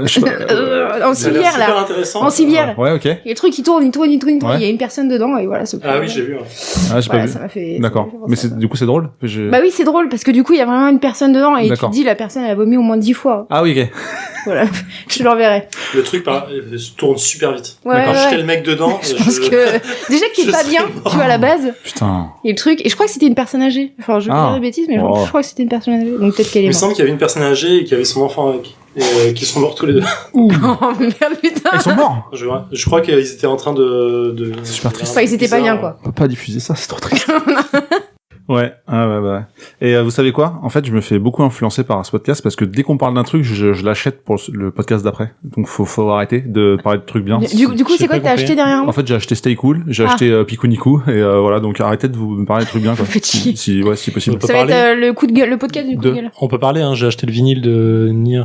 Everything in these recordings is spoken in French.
je sais pas, En civière, là. En civière. Ouais, ok. Et le truc, il tourne. Ouais. Il y a une personne dedans, et voilà. Ah oui, j'ai vu. Ah, j'ai pas vu. Ça m'a fait. D'accord. Mais du coup, c'est drôle. Bah oui, c'est drôle, parce que du coup, il y a vraiment une personne dedans, et tu D'accord. te dis, la personne, elle a vomi au moins 10 fois. Ah oui, ok. Voilà. Je l'enverrai. Le truc tourne super vite. Ouais, Quand ouais. j'étais le mec dedans, Je pense que déjà que t'es pas bien, tu vois, à la base. Putain. Et le truc, et je crois que c'était une personne âgée. Enfin, je vais dire des bêtises, mais je crois que c'était une personne âgée. Donc peut-être qu'elle est Il me morte. semble qu'il y avait une personne âgée et qu'il y avait son enfant avec. Et qui sont morts tous les deux. Oh merde, putain. Ils sont morts. Je crois qu'ils étaient en train de... C'est super triste. Enfin, ils étaient pas bien, quoi. On peut pas diffuser ça, c'est trop triste. Ouais. Et vous savez quoi? En fait, je me fais beaucoup influencer par ce podcast parce que dès qu'on parle d'un truc, je l'achète pour le podcast d'après. Donc faut arrêter de parler de trucs bien. Du coup, c'est quoi que t'as acheté derrière moi? En fait, j'ai acheté Stay Cool, j'ai acheté Pikuniku, et voilà, donc arrêtez de vous parler de trucs bien, quoi. Si possible. Ça va être le coup de gueule, le podcast du coup de gueule. On peut parler, j'ai acheté le vinyle de Nier.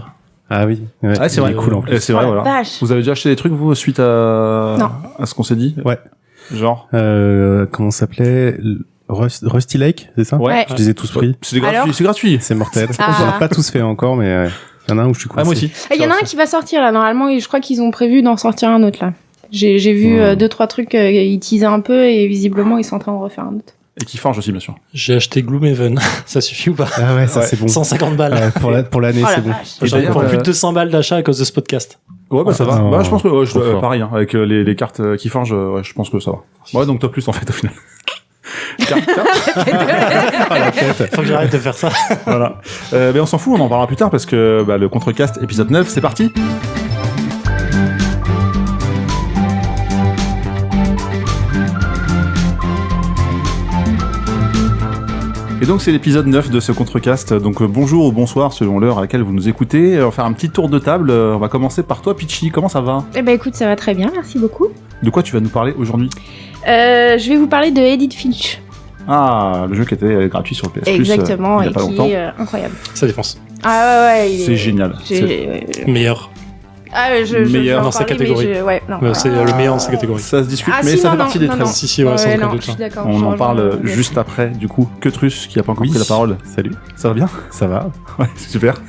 Ah oui. Ouais. Ah, c'est vrai. Cool en plus. C'est vrai, voilà. Vache. Vous avez déjà acheté des trucs, vous, suite à ce qu'on s'est dit? Ouais. Genre? Comment ça s'appelait? Rusty Lake, c'est ça? Ouais. Je les ai tous pris. C'est gratuit. C'est mortel. Ah. J'en ai pas tous fait encore, mais il y en a un où je suis coincé. Ah, moi aussi. Il y en a un qui va sortir, là, normalement, et je crois qu'ils ont prévu d'en sortir un autre, là. J'ai vu 2-3 trucs, ils teasaient un peu, et visiblement, ils sont en train de refaire un autre. Et qui forge aussi, bien sûr. J'ai acheté Gloomhaven. Ça suffit ou pas? Ah ouais, ça c'est bon. 150 balles. Pour l'année, c'est bon. J'en ai pour plus de 200 balles d'achat à cause de ce podcast. Ouais, bah ça va. Non, Bah, je pense que pareil, hein, avec les cartes qui forgent, je pense que ça va. Ouais, donc toi plus en fait au final. Faut que j'arrête de faire ça. Voilà. Mais on s'en fout, on en parlera plus tard parce que le Contrecast épisode 9, c'est parti. Et donc c'est l'épisode 9 de ce Contrecast, donc bonjour ou bonsoir selon l'heure à laquelle vous nous écoutez. On va faire un petit tour de table, on va commencer par toi Pitchy, comment ça va? Eh ben écoute, ça va très bien, merci beaucoup. De quoi tu vas nous parler aujourd'hui? Je vais vous parler de Edith Finch. Ah, le jeu qui était gratuit sur le PS Exactement, il y a et pas qui longtemps. est incroyable. Ça défonce. Ah ouais, C'est génial. Meilleur. Ah ouais, Meilleur dans sa catégorie. C'est le meilleur dans sa catégorie. Ça se discute, Ah, mais si, ça non, fait partie des non, 13. non. Si, ouais, sans aucun non, doute. je suis d'accord. On en parle juste après, du coup. Quetrus, qui a pas encore pris la parole. Salut. Ça va bien? Ça va? Ouais, c'est super.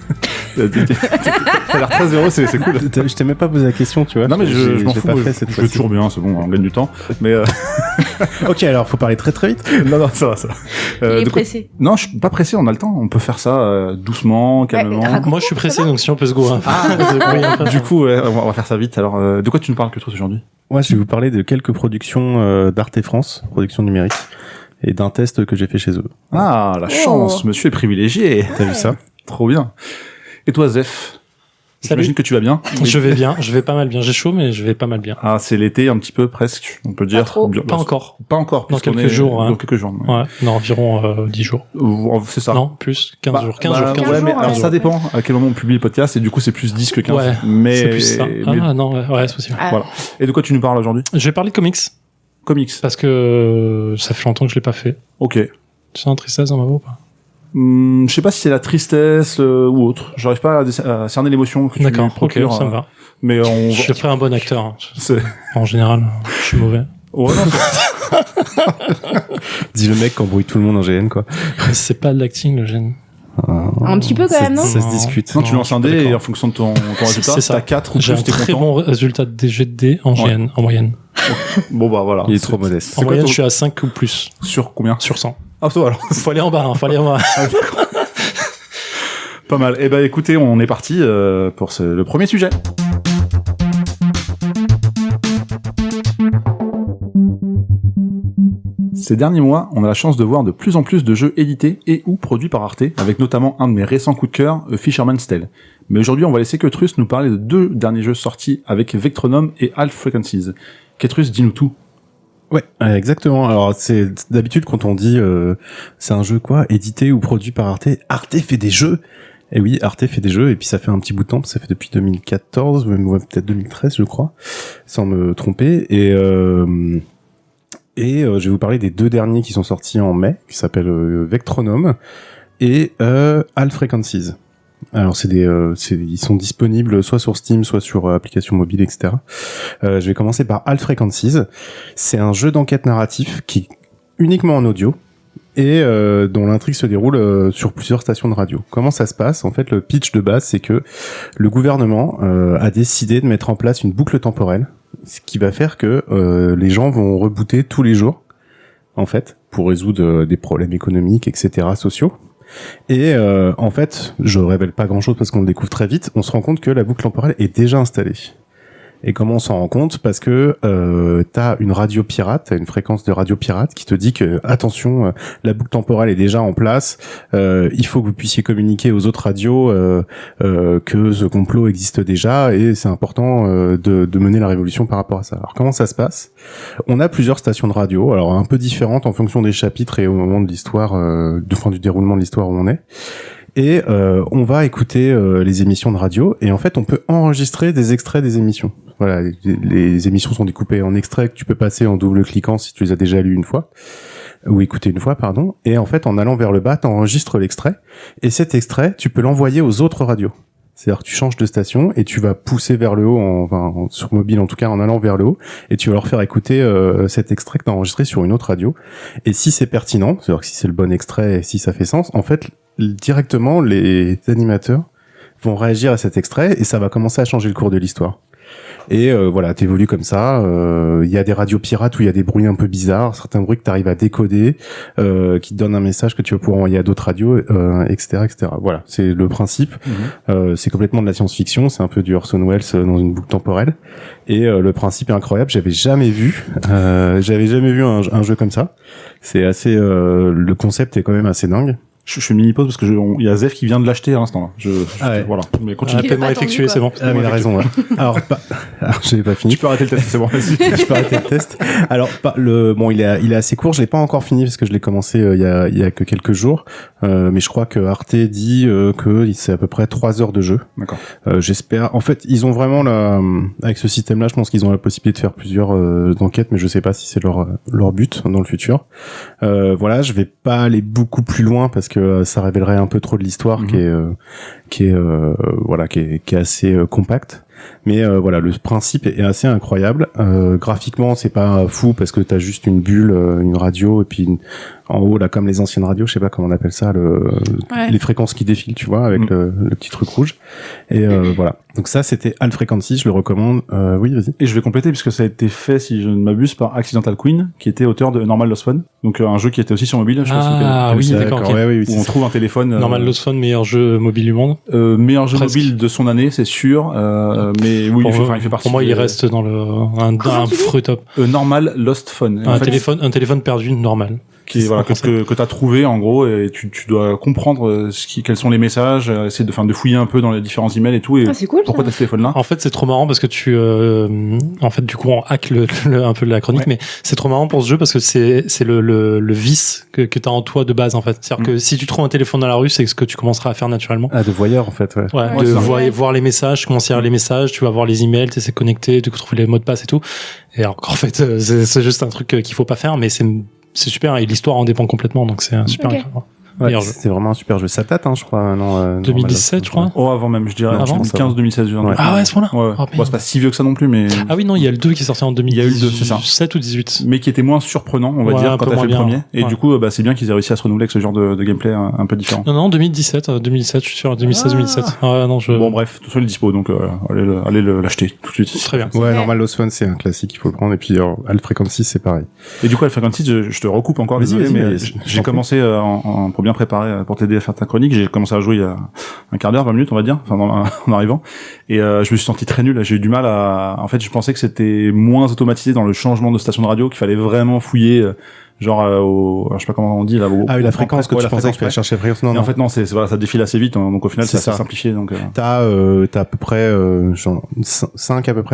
T'as l'air très heureux, c'est cool. Je t'ai même pas posé la question, tu vois. Non, mais je m'en fous. Pas Je fait cette veux fois-ci. toujours bien, c'est bon, on gagne du temps. Mais Ok, alors faut parler très très vite. non, ça va. Il est de quoi- pressé. Non, je suis pas pressé, on a le temps. On peut faire ça doucement, calmement. raconte. Moi, je suis pressé, donc si on peut se go. Du coup, ouais, on va faire ça vite. Alors, de quoi tu nous parles, Quetrus, aujourd'hui? Moi, je vais vous parler de quelques productions d'Arte France, production numérique, et d'un test que j'ai fait chez eux. Ah, la chance, monsieur est privilégié. T'as vu ça? Trop bien. Et toi, Zef? J'imagine que tu vas bien. Je vais bien, je vais pas mal bien. J'ai chaud, mais je vais pas mal bien. Ah, c'est l'été un petit peu, presque, on peut dire. trop. Pas encore. Pas encore. Dans puisqu'on quelques jours, hein. Dans quelques jours. Ouais, non, environ 10 jours. C'est ça. Non, plus, 15 jours. 15 jours. Ouais, 15 mais jours, alors ouais. ça dépend à quel moment on publie le podcast, et du coup, c'est plus 10 que 15. Ouais, mais, c'est plus ça. mais- Ah non, ouais, c'est possible. Voilà. Et de quoi tu nous parles aujourd'hui? Je vais parler de comics, Comics. parce que ça fait longtemps que je l'ai pas fait. Ok. Tu sens une tristesse dans ma voix ou pas? Je sais pas si c'est la tristesse ou autre. J'arrive pas à cerner l'émotion que tu D'accord, ok, procures. ça me va. Mais on Je ferai un bon acteur. Hein. c'est... En général, je suis mauvais. Ouais, non, Dis le mec qui embrouille tout le monde en GN, quoi. Mais c'est pas de l'acting, le gène. Un petit peu quand même, non? Ça se discute. non, tu lances un je suis pas dé et d'accord. en fonction de ton résultat, C'est si t'as ça. 4 ou J'ai plus, un t'es très content. bon résultat de jet de dés en Ouais. GN, en moyenne. Bon, bah voilà. Il est C'est- trop modeste. En quoi moyenne, ton- je suis à 5 ou plus, Sur combien? sur 100. Ah, ça va alors. Faut aller en bas, faut aller en bas. Pas mal. Eh ben, écoutez, on est parti pour le premier sujet. Ces derniers mois, on a la chance de voir de plus en plus de jeux édités et ou produits par Arte, avec notamment un de mes récents coups de cœur, A Fisherman's Tale. Mais aujourd'hui, on va laisser Quetrus nous parler de 2 derniers jeux sortis avec Vectronome et Half Frequencies. Quetrus, dis-nous tout. Ouais, exactement. Alors c'est d'habitude quand on dit c'est un jeu quoi, édité ou produit par Arte, Arte fait des jeux. Et oui, Arte fait des jeux et puis ça fait un petit bout de temps, ça fait depuis 2014, même ouais, peut-être 2013 je crois, sans me tromper. Et je vais vous parler des 2 derniers qui sont sortis en mai, qui s'appellent Vectronome et Half Frequencies. Alors ils sont disponibles soit sur Steam, soit sur application mobile, etc. Je vais commencer par Half Frequencies. C'est un jeu d'enquête narratif qui est uniquement en audio et dont l'intrigue se déroule sur plusieurs stations de radio. Comment ça se passe? En fait, le pitch de base, c'est que le gouvernement a décidé de mettre en place une boucle temporelle, ce qui va faire que les gens vont rebooter tous les jours, en fait, pour résoudre des problèmes économiques, etc., sociaux. Et en fait, je révèle pas grand-chose parce qu'on le découvre très vite, on se rend compte que la boucle temporelle est déjà installée. Et comment on s'en rend compte? Parce que t'as une radio pirate, t'as une fréquence de radio pirate qui te dit que attention, la boucle temporelle est déjà en place, il faut que vous puissiez communiquer aux autres radios que ce complot existe déjà et c'est important de mener la révolution par rapport à ça. Alors comment ça se passe? On a plusieurs stations de radio, alors un peu différentes en fonction des chapitres et au moment de l'histoire, du déroulement de l'histoire où on est. Et on va écouter les émissions de radio et en fait on peut enregistrer des extraits des émissions. Voilà, les émissions sont découpées en extraits que tu peux passer en double-cliquant si tu les as déjà lus une fois ou écouté une fois, pardon. Et en fait, en allant vers le bas, t'enregistres l'extrait et cet extrait, tu peux l'envoyer aux autres radios. C'est-à-dire que tu changes de station et tu vas pousser vers le haut, sur mobile en tout cas, en allant vers le haut, et tu vas leur faire écouter cet extrait que t'as enregistré sur une autre radio. Et si c'est pertinent, c'est-à-dire que si c'est le bon extrait et si ça fait sens, en fait, directement, les animateurs vont réagir à cet extrait et ça va commencer à changer le cours de l'histoire. Et voilà, t'évolues comme ça. Il y a des radios pirates où il y a des bruits un peu bizarres, certains bruits que t'arrives à décoder, qui te donnent un message que tu vas pouvoir envoyer à d'autres radios, etc., etc. Voilà, c'est le principe. C'est complètement de la science-fiction, c'est un peu du Orson Welles dans une boucle temporelle. Et le principe est incroyable. J'avais jamais vu un jeu comme ça. C'est assez, le concept est quand même assez dingue. Je suis mini-pause parce que il y a Zef qui vient de l'acheter à l'instant. Là. Voilà. Mais continue. Paiement effectué, c'est bon. Ah, mais il a raison. Ouais. Alors, j'ai pas fini. Tu peux arrêter le test, c'est bon. Vas-y. Je peux arrêter le test. Alors, il est assez court. Je l'ai pas encore fini parce que je l'ai commencé il y a que quelques jours. Mais je crois que Arte dit que c'est à peu près 3 heures de jeu. D'accord. J'espère. En fait, ils ont vraiment avec ce système-là, je pense qu'ils ont la possibilité de faire plusieurs enquêtes, mais je sais pas si c'est leur but dans le futur. Voilà, je vais pas aller beaucoup plus loin parce que ça révélerait un peu trop de l'histoire qui est assez compacte. Mais voilà, le principe est assez incroyable. Graphiquement, c'est pas fou parce que t'as juste une bulle, une radio et puis en haut là comme les anciennes radios, je sais pas comment on appelle ça, les fréquences qui défilent, tu vois, avec le petit truc rouge. Et voilà. Donc ça, c'était High Frequency, je le recommande. Oui, vas-y. Et je vais compléter puisque ça a été fait, si je ne m'abuse, par Accidental Queen, qui était auteur de Normal Lost Phone. Donc un jeu qui était aussi sur mobile. Oui, d'accord. Okay. Ouais, où on trouve un téléphone. Normal Lost Phone, meilleur jeu mobile du monde. Meilleur jeu mobile de son année, c'est sûr. Mais oui, il fait partie. Pour moi, il reste dans un fruit top. Normal Lost Phone. Un téléphone perdu normal. Que t'as trouvé en gros, et tu dois comprendre quels sont les messages, essayer de fouiller un peu dans les différents emails et tout. Et c'est cool. Pourquoi t'as ce téléphone-là? En fait, c'est trop marrant parce que en fait, du coup, on hack un peu la chronique, mais c'est trop marrant pour ce jeu parce que c'est le vice que t'as en toi de base en fait. C'est-à-dire que si tu trouves un téléphone dans la rue, c'est ce que tu commenceras à faire naturellement. Ah, de voyeur en fait. Voir les messages, commencer à lire les messages, tu vas voir les emails, t'essaies de connecter, tu trouver les mots de passe et tout. Et alors qu'en fait, c'est juste un truc qu'il faut pas faire, mais c'est super et l'histoire en dépend complètement, donc c'est un super jeu. Ouais, c'était vraiment un super jeu. Ça date, je crois. 2017, je crois. Oh, avant même, je dirais. 2015-2016. Ouais. Ah ouais, à ce moment-là. Ouais. Oh, c'est pas si vieux que ça non plus, mais. Ah oui, non, il y a le 2 qui est sorti en 2017. Il y a eu le 2, c'est ça. 7 ou 18. Mais qui était moins surprenant, on va dire, quand t'as fait le premier. Et du coup, c'est bien qu'ils aient réussi à se renouveler avec ce genre de gameplay un peu différent. Non, 2017, je suis sûr, 2016-2017. Ah non, Bon, bref, tout ça, il est dispo, donc allez l'acheter tout de suite. Très bien. Ouais, Normal Lost Phone, c'est un classique, il faut le prendre. Et puis, High Frequency, c'est pareil. Et du coup, High Frequency, je te recoupe encore, désolé, mais j'ai commencé pour bien préparer, pour t'aider à faire ta chronique, j'ai commencé à jouer il y a un quart d'heure, 20 minutes, on va dire, en arrivant. Et je me suis senti très nul. J'ai eu du mal en fait, je pensais que c'était moins automatisé dans le changement de station de radio, qu'il fallait vraiment fouiller, je sais pas comment on dit là. La fréquence que tu pensais que tu allais chercher la fréquence. Non. En fait, non, ça défile assez vite, donc au final, c'est assez simplifié. Donc t'as à peu près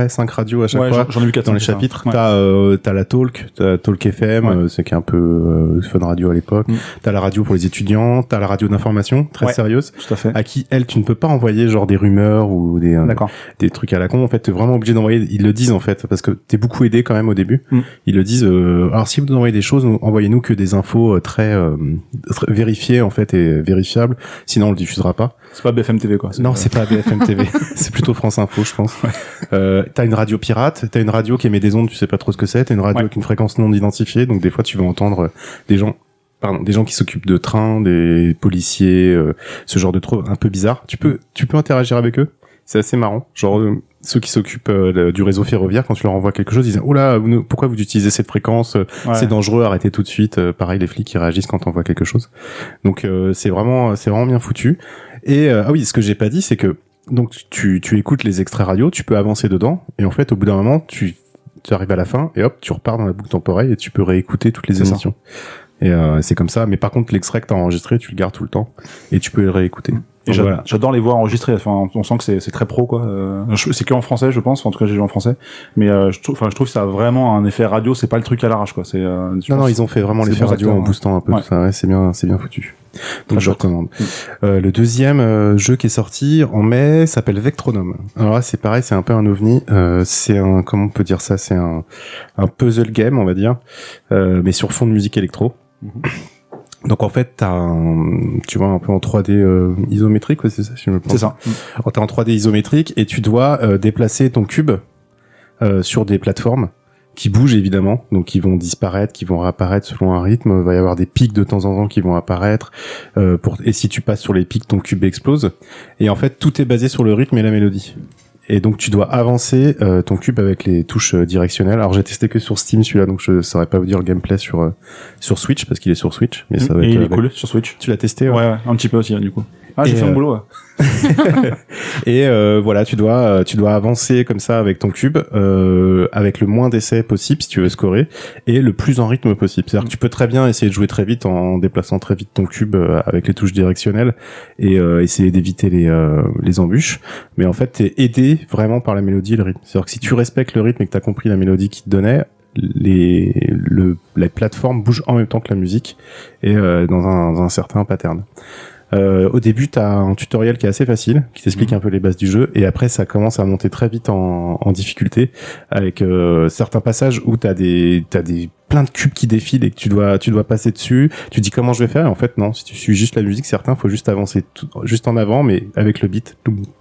5 radios à chaque fois. J'en ai vu 4 dans les chapitres. T'as la Talk FM, c'est qui est un peu Fun Radio à l'époque. T'as la radio pour les étudiants, t'as la radio d'information très sérieuse, tout à fait. À qui tu ne peux pas envoyer genre des rumeurs ou des trucs à la con. En fait, t'es vraiment obligé d'envoyer. Ils le disent en fait parce que t'es beaucoup aidé quand même au début. Ils le disent. Alors si vous nous envoyez des choses, envoyez-nous que des infos très vérifiées en fait et vérifiables. Sinon on le diffusera pas. C'est pas BFM TV quoi. Non, c'est pas BFM TV. C'est plutôt France Info, je pense. T'as une radio pirate, t'as une radio qui émet des ondes, tu sais pas trop ce que c'est. T'as une radio avec une fréquence non identifiée, donc des fois tu vas entendre des gens des gens qui s'occupent de trains, des policiers, ce genre de trucs un peu bizarre. Tu peux interagir avec eux. C'est assez marrant. Genre ceux qui s'occupent du réseau ferroviaire, quand tu leur envoies quelque chose, ils disent oh là, pourquoi vous utilisez cette fréquence, c'est dangereux, arrêtez tout de suite. Pareil, les flics qui réagissent quand t'envoies quelque chose. Donc c'est vraiment bien foutu. Et ah oui, ce que j'ai pas dit, c'est que donc tu écoutes les extraits radio, tu peux avancer dedans, et en fait au bout d'un moment tu arrives à la fin et hop, tu repars dans la boucle temporelle et tu peux réécouter toutes les émissions. Et c'est comme ça. Mais par contre, l'extrait que t'as enregistré, tu le gardes tout le temps et tu peux le réécouter. Et j'adore les voix enregistrées. Enfin, on sent que c'est très pro, quoi. C'est que en français, je pense. En tout cas, j'ai lu en français. Mais je trouve que ça a vraiment un effet radio. C'est pas le truc à l'arrache, quoi. Non, ils ont fait vraiment l'effet radio en boostant un peu tout ça. Ouais, c'est bien foutu. Donc je recommande. Le deuxième jeu qui est sorti en mai s'appelle Vectronome. Alors là, c'est pareil, c'est un peu un ovni. C'est comment on peut dire ça? C'est un puzzle game, on va dire, mais sur fond de musique électro. Donc en fait, tu vois un peu en 3D isométrique, ouais, c'est ça, si je me trompe. C'est ça. Alors, t'es en 3D isométrique et tu dois déplacer ton cube sur des plateformes qui bougent évidemment, donc qui vont disparaître, qui vont réapparaître selon un rythme. Il va y avoir des pics de temps en temps qui vont apparaître. Et si tu passes sur les pics, ton cube explose. Et en fait, tout est basé sur le rythme et la mélodie. Et donc tu dois avancer ton cube avec les touches directionnelles. Alors j'ai testé que sur Steam celui-là, donc je saurais pas vous dire le gameplay sur Switch parce qu'il est sur Switch. Mais ça va être il est cool sur Switch. Tu l'as testé? Ouais, un petit peu aussi du coup. Ah, j'ai fait mon boulot. Ouais. Et voilà, tu dois avancer comme ça avec ton cube, avec le moins d'essais possible si tu veux scorer, et le plus en rythme possible. C'est-à-dire que tu peux très bien essayer de jouer très vite en déplaçant très vite ton cube avec les touches directionnelles et essayer d'éviter les embûches. Mais en fait, t'es aidé vraiment par la mélodie et le rythme. C'est-à-dire que si tu respectes le rythme et que t'as compris la mélodie qu'il te donnait, les plateformes bougent en même temps que la musique et dans un certain pattern. Au début, t'as un tutoriel qui est assez facile, qui t'explique un peu les bases du jeu, et après, ça commence à monter très vite en difficulté, avec certains passages où t'as des plein de cubes qui défilent et que tu dois passer dessus. Tu dis comment je vais faire, et en fait non, si tu suis juste la musique, certains faut juste avancer juste en avant, mais avec le beat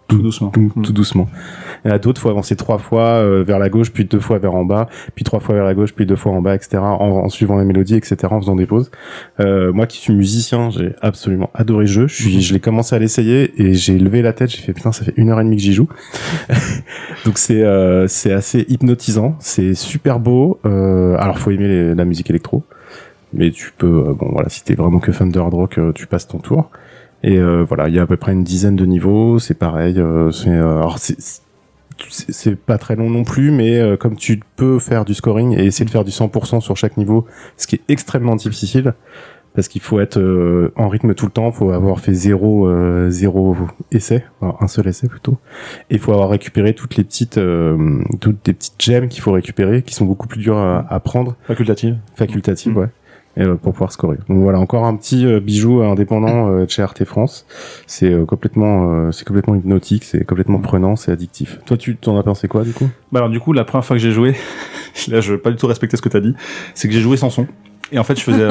tout doucement. Tout doucement. Et à d'autres, faut avancer 3 fois vers la gauche, puis 2 fois vers en bas, puis 3 fois vers la gauche, puis 2 fois en bas, etc. En suivant la mélodie, etc. En faisant des pauses. Moi qui suis musicien, j'ai absolument adoré le jeu. Je l'ai commencé à l'essayer et j'ai levé la tête. J'ai fait putain, ça fait 1h30 que j'y joue. Donc c'est assez hypnotisant. C'est super beau. Alors faut aimer la musique électro, mais tu peux bon voilà, si t'es vraiment que fan de hard rock, tu passes ton tour. Et voilà, il y a à peu près une dizaine de niveaux, c'est pareil. Alors c'est pas très long non plus, mais comme tu peux faire du scoring et essayer de faire du 100% sur chaque niveau, ce qui est extrêmement difficile, parce qu'il faut être en rythme tout le temps, faut avoir fait zéro essai, alors un seul essai plutôt, et il faut avoir récupéré toutes des petites gemmes qu'il faut récupérer, qui sont beaucoup plus dures à prendre. Facultative, ouais. Pour pouvoir scorer. Donc voilà, encore un petit bijou indépendant de chez Arte France. C'est complètement hypnotique, c'est complètement prenant, c'est addictif. Toi, tu t'en as pensé quoi du coup? Bah alors du coup, la première fois que j'ai joué, là je veux pas du tout respecter ce que t'as dit, c'est que j'ai joué sans son. Et en fait, je faisais,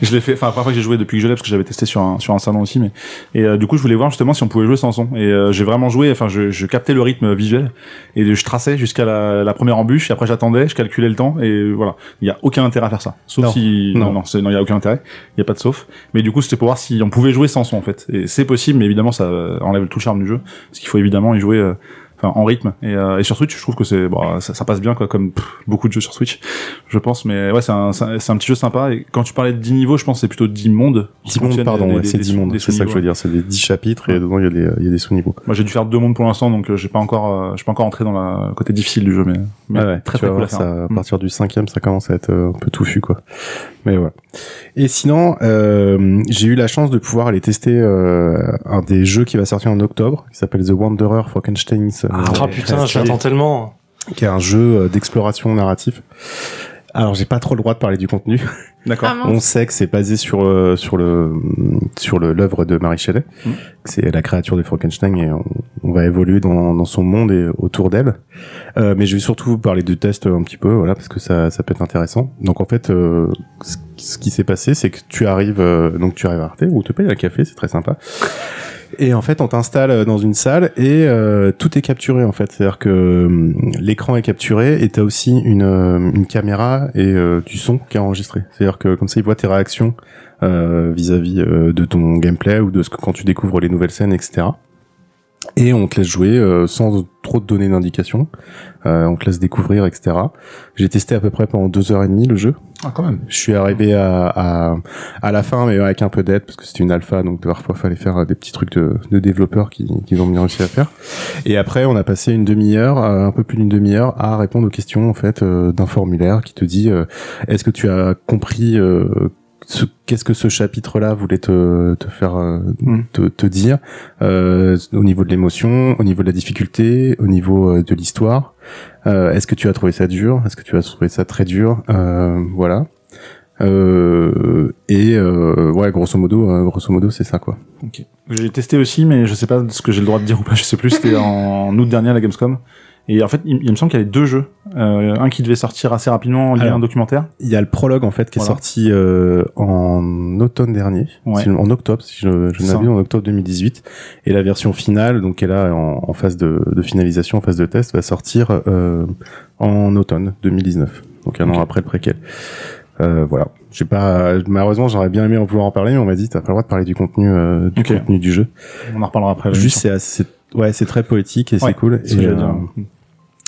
je l'ai fait, enfin, la première fois que j'ai joué depuis que je l'ai, parce que j'avais testé sur un salon aussi, mais, et du coup, je voulais voir justement si on pouvait jouer sans son. Et j'ai vraiment joué, enfin, je captais le rythme visuel, et je traçais jusqu'à la première embûche, et après j'attendais, je calculais le temps, et voilà. Il y a aucun intérêt à faire ça. Sauf non. si, non, il y a aucun intérêt. Il y a pas de sauf. Mais du coup, c'était pour voir si on pouvait jouer sans son, en fait. Et c'est possible, mais évidemment, ça enlève tout le charme du jeu. Parce qu'il faut évidemment y jouer, en rythme, et sur Switch je trouve que ça passe bien, quoi, comme beaucoup de jeux sur Switch, je pense. Mais ouais, c'est un petit jeu sympa. Et quand tu parlais de 10 niveaux, je pense que c'est plutôt 10 mondes. 10 mondes, pardon, c'est 10 mondes, c'est ça que je veux dire, c'est des 10 chapitres, et dedans il y a des sous-niveaux. Moi j'ai dû faire 2 mondes pour l'instant, donc je suis pas encore entré dans le côté difficile du jeu, mais ouais, très cool à faire. Ça, à partir du 5e, ça commence à être un peu touffu, quoi. Mais voilà. Et sinon, j'ai eu la chance de pouvoir aller tester un des jeux qui va sortir en octobre, qui s'appelle The Wanderer Frankenstein's. Putain, je l'attends tellement. Qui est un jeu d'exploration narratif. Alors, j'ai pas trop le droit de parler du contenu. D'accord. On sait que c'est basé sur l'œuvre de Mary Shelley. C'est la créature de Frankenstein, et on va évoluer dans son monde et autour d'elle. Mais je vais surtout vous parler de tests un petit peu, voilà, parce que ça peut être intéressant. Donc en fait, ce qui s'est passé, c'est que tu arrives à Arte, où te payes un café, c'est très sympa. Et en fait, on t'installe dans une salle et tout est capturé en fait. C'est-à-dire que l'écran est capturé et t'as aussi une caméra et du son qui est enregistré. C'est-à-dire que comme ça, il voit tes réactions vis-à-vis de ton gameplay ou de ce que quand tu découvres les nouvelles scènes, etc. Et on te laisse jouer sans trop te donner d'indications. On te laisse découvrir, etc. J'ai testé à peu près pendant 2h30 le jeu. Ah, quand même. Je suis arrivé à la fin, mais avec un peu d'aide, parce que c'était une alpha, donc parfois fallait faire des petits trucs de développeurs qui ont bien réussi à faire. Et après, on a passé une demi-heure, un peu plus d'une demi-heure, à répondre aux questions en fait d'un formulaire qui te dit est-ce que tu as compris qu'est-ce que ce chapitre-là voulait te faire te dire au niveau de l'émotion, au niveau de la difficulté, au niveau de l'histoire. Est-ce que tu as trouvé ça dur? Est-ce que tu as trouvé ça très dur? Voilà. Ouais, grosso modo, c'est ça, quoi. Ok. J'ai testé aussi, mais je sais pas ce que j'ai le droit de dire ou pas, je sais plus. C'était en août dernier à la Gamescom. Et en fait, il me semble qu'il y avait 2 jeux. Un qui devait sortir assez rapidement, lié à un documentaire. Il y a le prologue, en fait, qui est sorti en automne dernier. Ouais. En octobre, si je ne m'abuse, en octobre 2018. Et la version finale, donc, qui est là en phase de finalisation, en phase de test, va sortir en automne 2019. Donc, un an après le préquel. Voilà. Malheureusement, j'aurais bien aimé en pouvoir en parler, mais on m'a dit, t'as pas le droit de parler du contenu, contenu du jeu. On en reparlera après. Juste, c'est très poétique et c'est cool.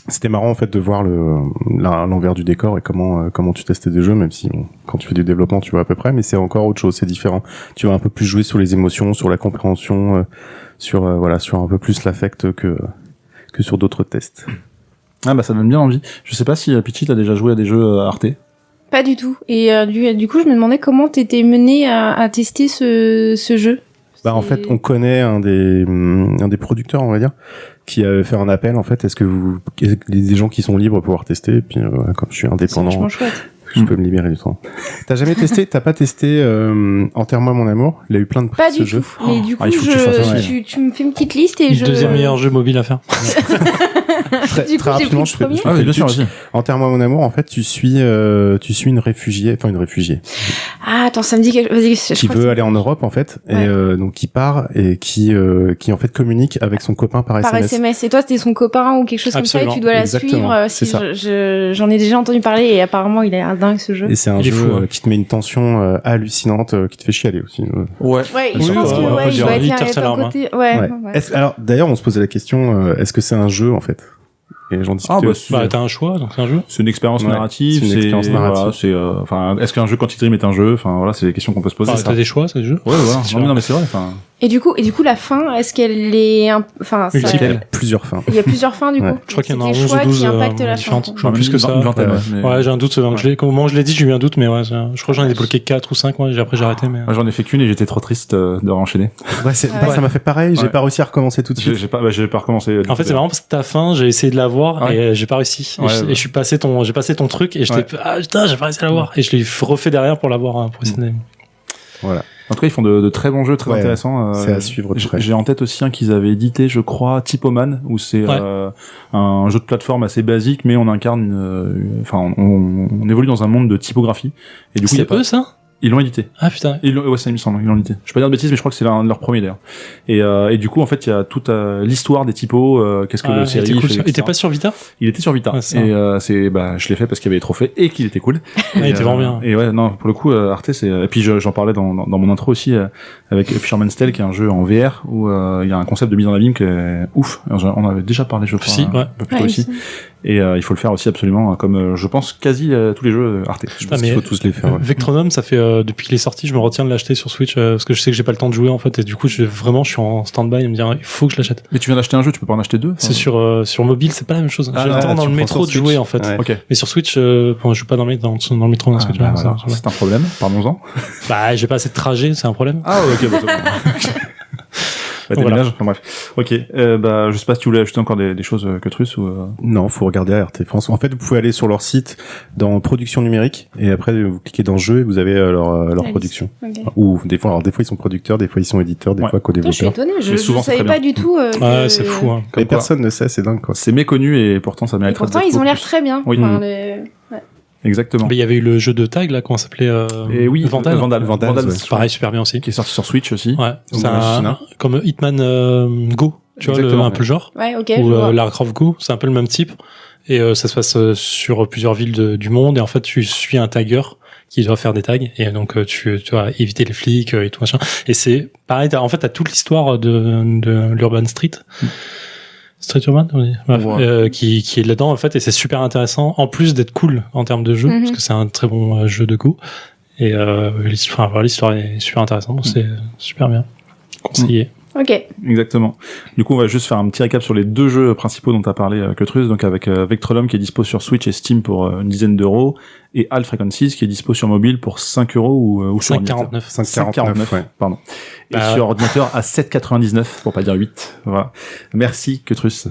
C'était marrant en fait de voir l'envers du décor et comment tu testais des jeux, même si quand tu fais du développement tu vois à peu près, mais c'est encore autre chose, c'est différent. Tu vas un peu plus jouer sur les émotions, sur la compréhension, sur un peu plus l'affect que sur d'autres tests. Mm. Ah ça donne bien envie. Je sais pas si Pichi t'as déjà joué à des jeux Arte. Pas du tout. Et du coup je me demandais comment t'étais mené à tester ce jeu. En fait, on connaît un des producteurs, on va dire, qui avait fait un appel. En fait, est-ce que des gens qui sont libres pour pouvoir tester? Et puis, comme je suis indépendant, c'est vachement chouette. Je peux me libérer du temps. T'as pas testé Enterre-moi mon amour? Il a eu plein de prix, ce jeu. Pas du tout. Mais du coup, tu me fais une petite liste et Deuxième meilleur jeu mobile à faire. Très rapidement, je fais bien sûr, vas-y. Enterre-moi mon amour, en fait, tu suis une réfugiée. Ah, attends, ça me dit quelque chose. Qui veut aller en Europe, en fait, et donc qui part et qui en fait communique avec son copain par SMS. Par SMS. Et toi, c'était son copain ou quelque chose Absolument. comme ça, et tu dois la suivre. C'est ça. J'en ai déjà entendu parler et apparemment, il a l'air dingue ce jeu. Et c'est un jeu qui te met une tension hallucinante, qui te fait chialer aussi. Ouais, je pense que il doit être irrité d'un côté. Ouais. Alors, d'ailleurs, on se posait la question, est-ce que c'est un jeu, en fait? Et j'en discutais. T'as un choix, donc c'est un jeu. C'est une expérience narrative. Enfin, est-ce qu'un jeu Quantic Dream est un jeu? Enfin, voilà, c'est des questions qu'on peut se poser. T'as des choix, c'est le jeu? Ouais, voilà. Non, mais c'est vrai, enfin. Et du coup, la fin, est-ce qu'elle est, enfin, plusieurs fins. Il y a plusieurs fins, du coup. Je crois qu'il y en a 11 ou 12 différentes. Je sais plus que ça. Ouais, j'ai un doute. Au moment où je l'ai dit, j'ai eu un doute, mais ouais, je crois que j'en ai débloqué 4 ou 5, après j'ai arrêté, mais. J'en ai fait qu'une et j'étais trop triste de renchaîner. Ouais, ça m'a fait pareil, j'ai pas réussi à recommencer tout de suite. J'ai pas recommencé. En fait, c'est marrant parce que ta fin, j'ai essayé de la voir et j'ai pas réussi. Et j'ai passé ton truc et j'étais, putain, j'ai pas réussi à la voir. Et je l'ai refait derrière pour la voir, pour essayer. Voilà. En tout cas, ils font de très bons jeux, très intéressants. C'est à suivre de près. J'ai en tête aussi un qu'ils avaient édité, je crois, Typoman, où c'est un jeu de plateforme assez basique, mais on incarne on évolue dans un monde de typographie. Et du coup, c'est eux, ça? Ils l'ont édité. Ah putain. Ouais, ça il me semble, ils l'ont édité. Je vais pas dire de bêtises, mais je crois que c'est l'un de leurs premiers d'ailleurs. Et du coup, en fait, il y a toute l'histoire des typos, qu'est-ce que le série fait, etc. Il était pas sur Vita? Il était sur Vita. Je l'ai fait parce qu'il y avait les trophées et qu'il était cool. Il était vraiment bien. Et ouais, non, pour le coup, Arte, c'est, et puis j'en parlais dans mon intro aussi, avec Fisherman's Tale, qui est un jeu en VR, où il y a un concept de mise en abîme qui est ouf. On avait déjà parlé, je crois. Si, ouais. Un peu plus tôt aussi. Et il faut le faire aussi absolument, comme je pense quasi tous les jeux Arte. Je pense qu'il faut tous les faire. Vectronome, ça fait depuis qu'il est sorti, je me retiens de l'acheter sur Switch parce que je sais que j'ai pas le temps de jouer en fait, et du coup je suis en stand-by et me dire il faut que je l'achète. Mais tu viens d'acheter un jeu, tu peux pas en acheter deux? C'est sur mobile, c'est pas la même chose. J'ai le temps dans le métro de jouer en fait. Ouais. Okay. Mais sur Switch, je joue pas dans le métro. C'est un problème. Parlons-en. Bah j'ai pas assez de trajet, c'est un problème. Ah ok. Voilà. Enfin, bref. Ok. Je sais pas si tu voulais ajouter encore des choses que Truss ou. Non, faut regarder RT France. En fait, vous pouvez aller sur leur site dans production numérique et après vous cliquez dans jeu et vous avez leur production. Okay. Ou des fois ils sont producteurs, des fois ils sont éditeurs, des fois co-développeurs. Je suis étonné. Je savais pas du tout. C'est fou. Hein. Mais personne ne sait, c'est dingue quoi. C'est méconnu et pourtant ça mérite. Pourtant ils ont l'air très bien. Oui. Exactement. Mais il y avait eu le jeu de tag là, comment ça s'appelait Et oui, Vandal. Vandal, ouais. c'est Pareil, super bien aussi. qui est sorti sur Switch aussi. Ouais, c'est Chine. comme Hitman Go, tu vois, Exactement, un peu le genre. Ouais, ok. Ou je vois. Lara Croft Go, c'est un peu le même type. Et ça se passe sur plusieurs villes du monde. Et en fait, tu suis un tagger qui doit faire des tags. Et donc, tu dois éviter les flics et tout machin. Et c'est pareil, t'as toute l'histoire de l'Urban Street. Street Urban, on dit. Bref, Ouais. qui est là-dedans, en fait. Et c'est super intéressant. En plus d'être cool en termes de jeu, Mhm. parce que c'est un très bon jeu de Go. Et l'histoire est super intéressante. Donc, c'est super bien. Conseillé. Ok. Exactement. Du coup, on va juste faire un petit récap sur les 2 jeux principaux dont tu as parlé, Cutrus, donc avec Vectrolum qui est dispo sur Switch et Steam pour une dizaine d'euros, et Al Frequencies qui est dispo sur mobile pour 5 euros ou sur ordinateur. 5,49. 5,49, ouais. pardon. Et Bah, sur ordinateur à 7,99, pour pas dire 8. Voilà. Merci, Cutrus.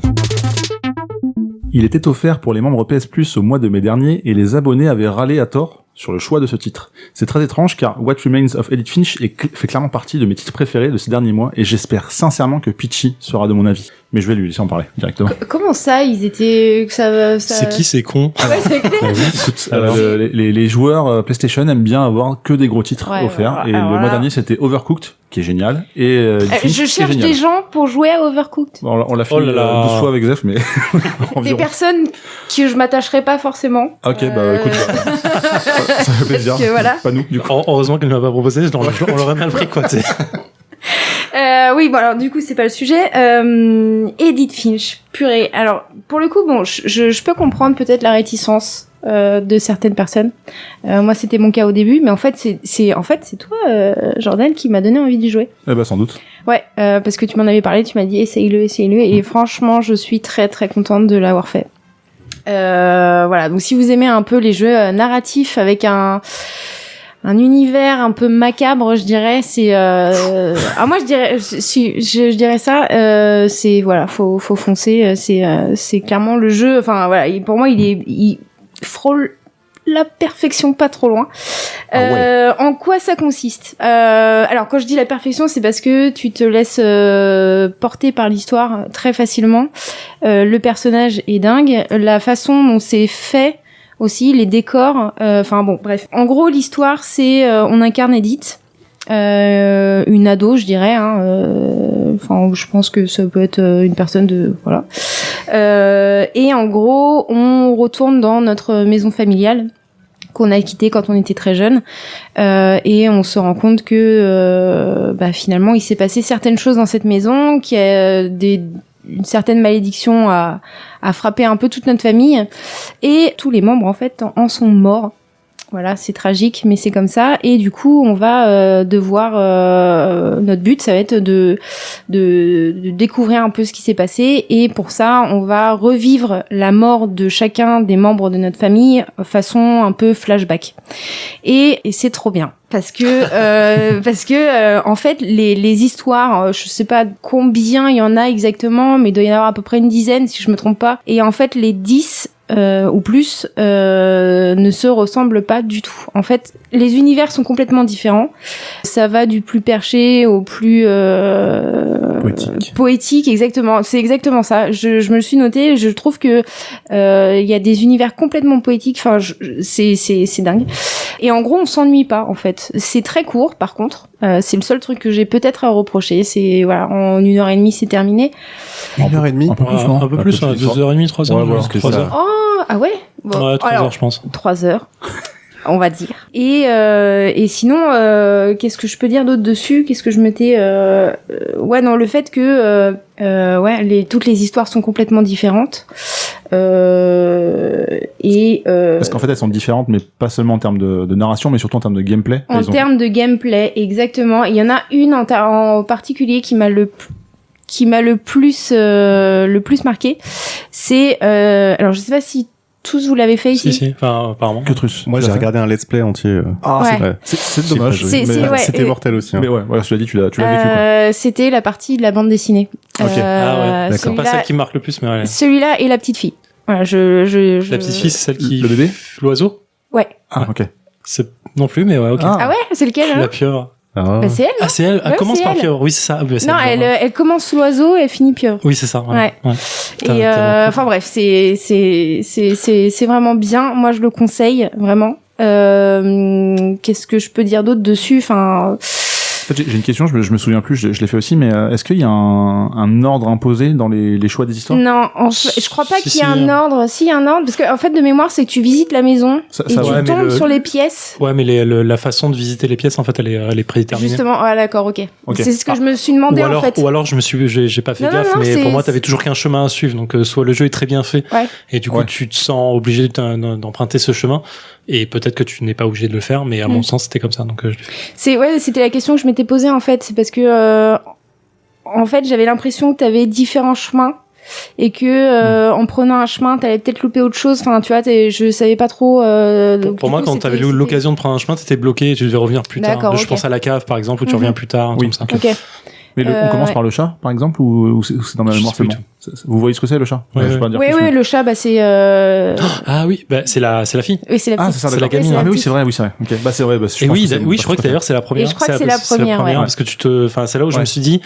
Il était offert pour les membres PS Plus au mois de mai dernier et les abonnés avaient râlé à tort sur le choix de ce titre. C'est très étrange car What Remains of Edith Finch fait clairement partie de mes titres préférés de ces derniers mois et j'espère sincèrement que Peachy sera de mon avis. Mais je vais lui laisser en parler directement. Comment ça, ils étaient... ça... C'est qui ces cons? Ouais, c'est clair. Écoute, Alors. les joueurs PlayStation aiment bien avoir que des gros titres Ouais, offerts et alors le mois là- dernier c'était Overcooked qui est génial et Edith Finch, Je qui est cherche génial. des gens pour jouer à Overcooked. On l'a fait Oh là là. 12 fois avec Zef mais Des environ. personnes que je m'attacherai pas forcément. Ok, bah écoute, ça fait plaisir. Parce que voilà. Pas nous, du coup. Heureusement qu'elle ne m'a pas proposé, on l'aurait mal pris, quoi, tu sais. Oui, bon alors du coup c'est pas le sujet. Edith Finch, purée. Alors pour le coup, bon, je peux comprendre peut-être la réticence de certaines personnes. Moi c'était mon cas au début, mais en fait c'est toi Jordan qui m'a donné envie d'y jouer. Eh bah sans doute. Ouais, parce que tu m'en avais parlé, tu m'as dit essaye-le, et franchement je suis très très contente de l'avoir fait. Voilà, donc si vous aimez un peu les jeux narratifs avec un univers un peu macabre, je dirais, c'est moi je dirais ça, c'est voilà, faut foncer, c'est clairement le jeu, enfin voilà, pour moi il frôle la perfection pas trop loin. En quoi ça consiste? Alors quand je dis la perfection, c'est parce que tu te laisses porter par l'histoire très facilement. Le personnage est dingue, la façon dont c'est fait aussi, les décors, enfin bon, bref. En gros, l'histoire, c'est on incarne Edith, une ado, je dirais. Enfin, je pense que ça peut être une personne de voilà. Et en gros, on retourne dans notre maison familiale qu'on a quittée quand on était très jeune, et on se rend compte que finalement, il s'est passé certaines choses dans cette maison, qui a une certaine malédiction a frappé un peu toute notre famille, et tous les membres en fait en sont morts. Voilà, c'est tragique, mais c'est comme ça. Et du coup, on va devoir... notre but, ça va être de découvrir un peu ce qui s'est passé. Et pour ça, on va revivre la mort de chacun des membres de notre famille façon un peu flashback. Et c'est trop bien. Parce que en fait, les histoires, je sais pas combien il y en a exactement, mais il doit y en avoir à peu près une dizaine, si je me trompe pas. Et en fait, les 10... ou plus ne se ressemblent pas du tout. En fait, les univers sont complètement différents. Ça va du plus perché au plus poétique, exactement. C'est exactement ça. Je me le suis noté. Je trouve que il y a des univers complètement poétiques. Enfin, c'est dingue. Et en gros, on s'ennuie pas. En fait, c'est très court. Par contre, c'est le seul truc que j'ai peut-être à reprocher. C'est voilà, en 1h30, c'est terminé. 1h30. Un peu plus, non? Un peu plus, 2h30, 3h. Ouais, voilà, c'est ça. Oh, ah ouais. Bon, Ouais, 3 alors, heures, je pense. 3 heures, on va dire. Et sinon, qu'est-ce que je peux dire d'autre dessus? Qu'est-ce que je m'étais... Ouais, non, le fait que toutes les histoires sont complètement différentes. Parce qu'en fait, elles sont différentes, mais pas seulement en termes de narration, mais surtout en termes de gameplay. En termes de gameplay, exactement. Il y en a une en particulier qui m'a le plus marqué. C'est... alors, je sais pas si tous vous l'avez fait ici. Si, enfin, apparemment. Cutrus. Moi, j'ai regardé un let's play entier. Ah, Ouais. c'est dommage. C'est- mais ouais, C'était mortel aussi. Hein. mais ouais, tu l'as dit, tu l'as vécu, quoi. C'était la partie de la bande dessinée. Ok. Ah ouais, d'accord. Pas Celui-là, celle qui me marque le plus, mais ouais. celui-là et la petite fille. Voilà, La petite fille, c'est celle qui... Le bébé? L'oiseau? Ouais. Ah, ok. C'est non plus, mais ouais, ok. Ah. Ah ouais, c'est lequel La hein pieuvre. Ah. Bah, c'est elle. Ah, c'est elle. Elle Ouais, commence c'est par elle. pieuvre. Oui, c'est ça. Ah, bah, c'est Non, elle commence sous l'oiseau et elle finit pieuvre. Oui, c'est ça. Ouais. Ouais. Et enfin bref, c'est vraiment bien. Moi, je le conseille vraiment. Qu'est-ce que je peux dire d'autre dessus? Enfin. En fait, j'ai une question, je me souviens plus, je l'ai fait aussi, mais est-ce qu'il y a un ordre imposé dans les choix des histoires? Non, je crois pas Si, qu'il y ait un ordre. Si, il y a un ordre, parce qu'en fait, de mémoire, c'est que tu visites la maison et tu ouais, tombes sur les pièces. Ouais, mais la façon de visiter les pièces, en fait, elle est prédéterminée. Justement, ah d'accord, ok. C'est ce que je me suis demandé en fait. Ou alors, j'ai pas fait gaffe, mais pour moi, t'avais toujours qu'un chemin à suivre. Donc, soit le jeu est très bien fait, et du coup, tu te sens obligé d'emprunter ce chemin. Et peut-être que tu n'es pas obligé de le faire, mais à mon sens, c'était comme ça. Donc, c'était la question que je m'étais posée en fait. C'est parce que en fait, j'avais l'impression que t'avais différents chemins et que en prenant un chemin, t'allais peut-être louper autre chose. Enfin, tu vois, je savais pas trop. Pour moi, quand t'avais l'occasion de prendre un chemin, t'étais bloqué et tu devais revenir plus tard. Je pense à la cave, par exemple, où tu reviens plus tard. Oui, comme ça. Ok. Mais on commence par le chat, par exemple, ou c'est dans la mémoire seulement? Vous voyez ce que c'est, le chat? Ouais, je peux pas dire oui, plus, mais... le chat, bah c'est. Ah oui, bah c'est la fille. Oui, c'est la petite. Ah, c'est ça, c'est la d'accord. gamine. Ah, mais oui, c'est vrai. Ok. Bah, c'est vrai. Bah, Et oui, je crois que d'ailleurs c'est la première. Et je crois que c'est la première, ouais. Parce que c'est là où je me suis dit,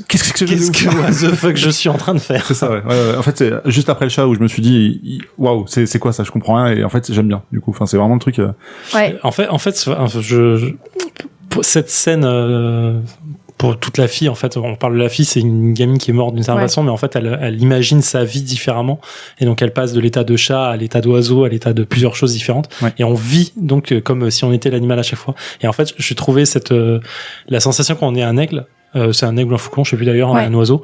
qu'est-ce que what the fuck je suis en train de faire? C'est ça, ouais. En fait, c'est juste après le chat où je me suis dit, waouh, c'est quoi ça? Je comprends rien, et en fait, j'aime bien. Du coup, enfin, c'est vraiment le truc. Ouais. En fait, pour cette scène, pour toute la fille, en fait, on parle de la fille, c'est une gamine qui est morte d'une certaine façon, mais en fait, elle imagine sa vie différemment, et donc elle passe de l'état de chat à l'état d'oiseau, à l'état de plusieurs choses différentes, et on vit donc comme si on était l'animal à chaque fois. Et en fait, je trouvais la sensation quand on est un aigle, c'est un aigle ou un faucon, je sais plus d'ailleurs, un oiseau.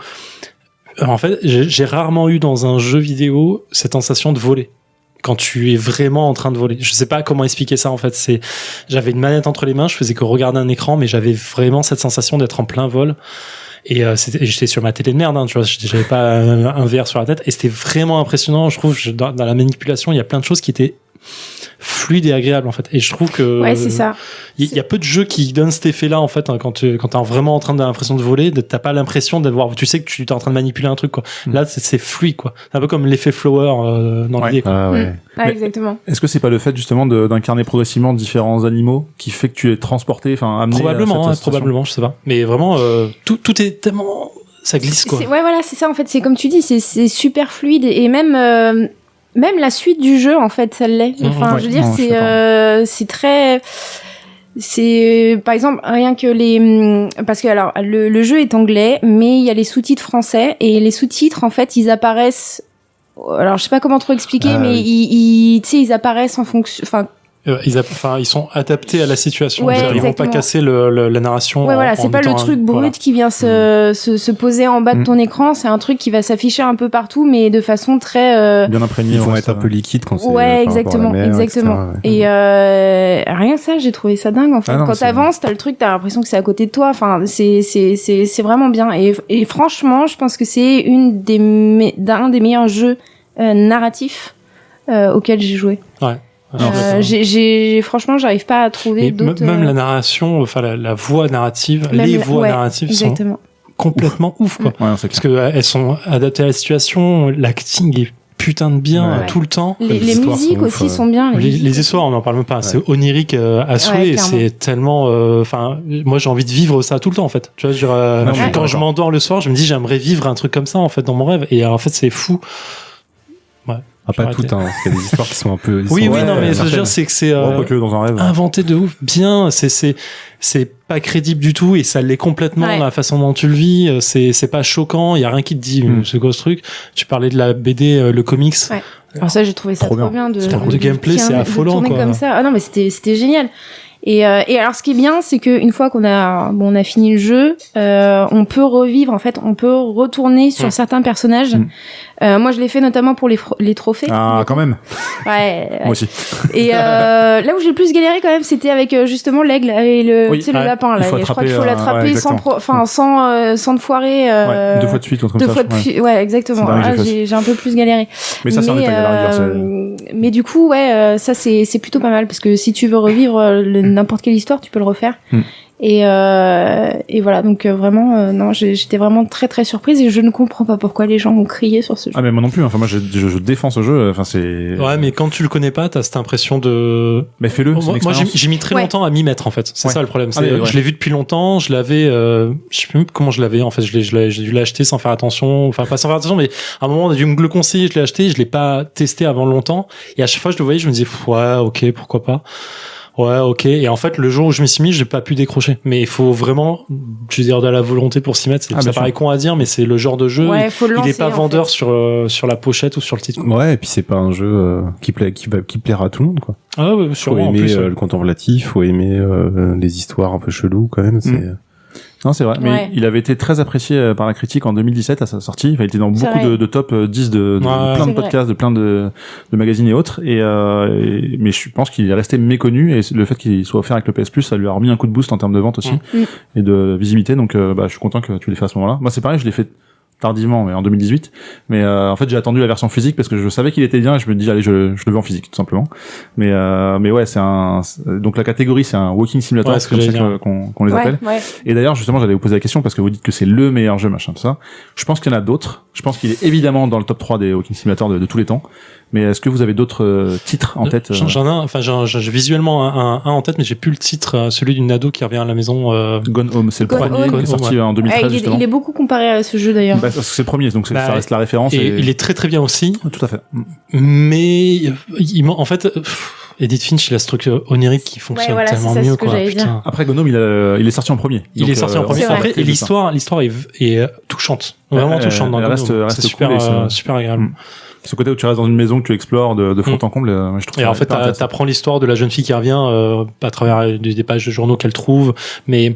En fait, j'ai rarement eu dans un jeu vidéo cette sensation de voler. Quand tu es vraiment en train de voler. Je sais pas comment expliquer ça, en fait. J'avais une manette entre les mains, je faisais que regarder un écran, mais j'avais vraiment cette sensation d'être en plein vol. Et j'étais sur ma télé de merde, hein, tu vois, j'avais pas un VR sur la tête, et c'était vraiment impressionnant. Je trouve, dans la manipulation, il y a plein de choses qui étaient fluides et agréables, en fait. Et je trouve que c'est ça. Il y a peu de jeux qui donnent cet effet-là, en fait, hein, quand t'es vraiment en train d'avoir l'impression de voler, t'as pas l'impression d'avoir, tu sais que tu es en train de manipuler un truc, quoi. Là, c'est fluide, quoi. C'est un peu comme l'effet flower dans l'idée, quoi. Ah ouais. Exactement. Est-ce que c'est pas le fait justement d'incarner progressivement différents animaux qui fait que tu es transporté, enfin amené probablement, à cette probablement, je sais pas. Mais vraiment, tout est tellement, ça glisse, quoi. Ouais, voilà, c'est ça en fait. C'est comme tu dis, c'est super fluide et même la suite du jeu en fait, ça l'est. Enfin, je veux dire, c'est très. C'est par exemple rien que parce que alors le jeu est anglais, mais il y a les sous-titres français et les sous-titres en fait ils apparaissent. Alors je sais pas comment trop expliquer, mais tu sais ils apparaissent en fonction. Enfin. Ils sont adaptés à la situation. Ouais, ils vont pas casser la narration. Ouais, voilà, c'est pas le truc brut qui vient se poser en bas de ton écran. C'est un truc qui va s'afficher un peu partout, mais de façon très bien imprégnée. Ils vont être un peu liquides quand c'est. Ouais, exactement. Et rien que ça, j'ai trouvé ça dingue en fait. Quand t'avances, t'as le truc, t'as l'impression que c'est à côté de toi. Enfin, c'est vraiment bien. Et franchement, je pense que c'est un des meilleurs jeux narratifs auxquels j'ai joué. Ouais. Franchement, j'arrive pas à trouver d'autres. Même la narration, enfin la voix narrative, les voix narratives sont complètement ouf, quoi. Ouais, parce que elles sont adaptées à la situation, l'acting est putain de bien tout le temps. Les musiques aussi sont bien. Les histoires, on n'en parle même pas. C'est onirique à souhait. Et c'est tellement. Enfin, moi j'ai envie de vivre ça tout le temps, en fait. Tu vois, quand je m'endors le soir, je me dis j'aimerais vivre un truc comme ça, en fait, dans mon rêve. Et en fait, c'est fou. Ouais. Ah, pas tout, hein. Il y a des histoires qui sont un peu. Oui, non, mais ce que je veux dire, c'est que c'est dans un rêve. Inventé de ouf, bien. C'est pas crédible du tout et ça l'est complètement dans la façon dont tu le vis. C'est pas choquant. Il y a rien qui te dit ce gros truc. Tu parlais de la BD, le comics. Ouais. Alors ça, j'ai trouvé ça trop bien de gameplay, c'est affolant, quoi. Comme ça. Ah non, mais c'était génial. Et alors, ce qui est bien, c'est que une fois qu'on a fini le jeu, on peut revivre. En fait, on peut retourner sur certains personnages. Moi, je l'ai fait notamment pour les trophées. Ah, quand même. Ouais. Moi aussi. Et là où j'ai le plus galéré quand même, c'était avec justement l'aigle et le lapin. Là. Je crois qu'il faut l'attraper sans te foirer. 2 fois de suite, comme ça. Ouais, exactement. J'ai un peu plus galéré. Mais ça en est pas galère. Mais du coup, ça c'est plutôt pas mal parce que si tu veux revivre n'importe quelle histoire, tu peux le refaire. Et voilà, donc vraiment, non, j'étais vraiment très très surprise et je ne comprends pas pourquoi les gens ont crié sur ce jeu. Ah mais moi non plus. Enfin moi je défends ce jeu. Enfin c'est. Ouais, mais quand tu le connais pas, t'as cette impression de. Mais fais-le. Moi, j'ai mis très longtemps à m'y mettre en fait. C'est ça le problème. Ah, ouais. Je l'ai vu depuis longtemps. Je l'avais. Je sais plus comment je l'avais. En fait, j'ai dû l'acheter sans faire attention. Enfin, pas sans faire attention, mais à un moment, on a dû me le conseiller. Je l'ai acheté. Je l'ai pas testé avant longtemps. Et à chaque fois, je le voyais, je me disais, ouais, ok, pourquoi pas. Ouais, ok. Et en fait, le jour où je m'y suis mis, j'ai pas pu décrocher. Mais il faut vraiment, je veux dire, de la volonté pour s'y mettre. Ça paraît con à dire, mais c'est le genre de jeu. Ouais, faut le lancer, il est pas vendeur sur la pochette ou sur le titre. Ouais, et puis c'est pas un jeu qui plaira à tout le monde, quoi. Ah ouais, sûrement. Faut aimer en plus, le contemplatif, faut aimer les histoires un peu cheloues quand même. Non, c'est vrai, mais Ouais. il avait été très apprécié par la critique en 2017 à sa sortie. Enfin, il était dans beaucoup de top 10 de plein de podcasts, de plein de magazines et autres. Mais je pense qu'il est resté méconnu et le fait qu'il soit offert avec le PS Plus, ça lui a remis un coup de boost en termes de vente aussi et de visibilité. Donc, je suis content que tu l'aies fait à ce moment-là. Moi, c'est pareil, je l'ai fait tardivement, mais en 2018. Mais en fait, j'ai attendu la version physique parce que je savais qu'il était bien et je me dis allez, je le veux en physique tout simplement. Mais ouais, donc la catégorie c'est un walking simulator, ouais, c'est comme ça qu'on les appelle. Ouais. Et d'ailleurs, justement, j'allais vous poser la question parce que vous dites que c'est le meilleur jeu, machin, tout ça. Je pense qu'il y en a d'autres. Je pense qu'il est évidemment dans le top 3 des walking simulators de tous les temps. Mais est-ce que vous avez d'autres titres en tête J'en ai un, enfin, j'ai visuellement un en tête, mais j'ai plus le titre, celui d'une ado qui revient à la maison. Gone Home, c'est le Gone premier Home. qui est sorti en 2013, justement. Il est beaucoup comparé à ce jeu d'ailleurs. Parce que c'est le premier, donc ça reste la référence. Et il est très très bien aussi. Tout à fait. Mais en fait, Edith Finch, il a ce truc onirique qui fonctionne tellement mieux, quoi. Putain. Après, Gone Home, il est sorti en premier. Il est sorti en premier. Après, et l'histoire est touchante. Vraiment touchante dans Gone Home. C'est super agréable. Ce côté où tu restes dans une maison que tu explores de fond en comble, je trouve. Et en fait, t'apprends l'histoire de la jeune fille qui revient à travers des pages de journaux qu'elle trouve. Mais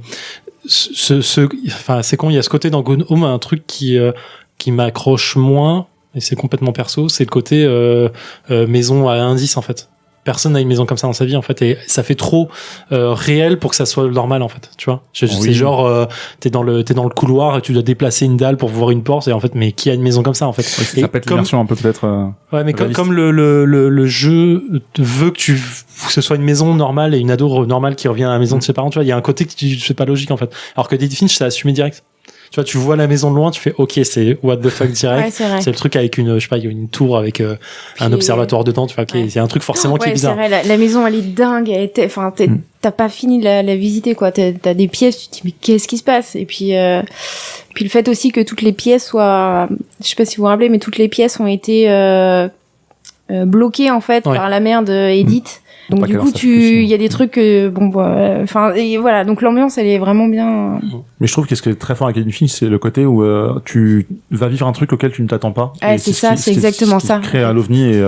c'est con. Il y a ce côté dans Gone Home, un truc qui m'accroche moins. Et c'est complètement perso. C'est le côté maison à indice en fait. Personne n'a une maison comme ça dans sa vie en fait, et ça fait trop réel pour que ça soit normal en fait, tu vois. C'est genre t'es dans le couloir et tu dois déplacer une dalle pour voir une porte, et en fait, mais qui a une maison comme ça en fait. Ça peut être l'immersion un peu peut-être. Ouais, mais comme le jeu veut que ce soit une maison normale et une ado normale qui revient à la maison de ses parents, tu vois, il y a un côté qui c'est pas logique en fait. Alors que Dead Finch, c'est assumé direct. Tu vois, tu vois la maison de loin, tu fais OK, c'est what the fuck direct. Ouais, c'est le truc avec il y a une tour avec un observatoire dedans, tu vois, c'est un truc forcément qui est bizarre. C'est vrai, la maison elle est dingue, t'as pas fini de la visiter quoi, t'as des pièces, tu te dis mais qu'est-ce qui se passe? Et puis le fait aussi que toutes les pièces soient, je sais pas si vous vous rappelez, mais toutes les pièces ont été bloquées en fait par la mère de Edith. Donc du coup, il y a des trucs, et voilà. Donc l'ambiance, elle est vraiment bien. Mais je trouve que ce qui est très fort avec Edith Finch, c'est le côté où tu vas vivre un truc auquel tu ne t'attends pas. C'est exactement ça. Crée un ovni et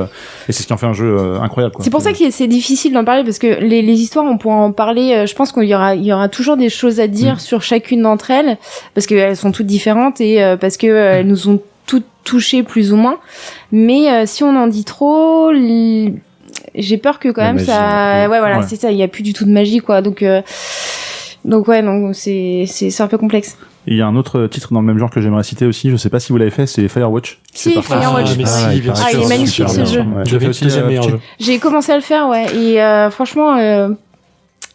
c'est ce qui en fait un jeu incroyable. Quoi. C'est pour ça que c'est difficile d'en parler parce que les histoires, on pourra en parler. Je pense qu'il y aura toujours des choses à dire sur chacune d'entre elles parce qu'elles sont toutes différentes et parce que elles nous ont toutes touchées plus ou moins. Mais si on en dit trop. J'ai peur que quand même magie, ça c'est ça, il y a plus du tout de magie quoi. Donc c'est un peu complexe. Et il y a un autre titre dans le même genre que j'aimerais citer aussi, je sais pas si vous l'avez fait, c'est Firewatch. Si, Firewatch. Bien sûr. Il est magnifique ce jeu. J'avais aussi le meilleur jeu. J'ai commencé à le faire et franchement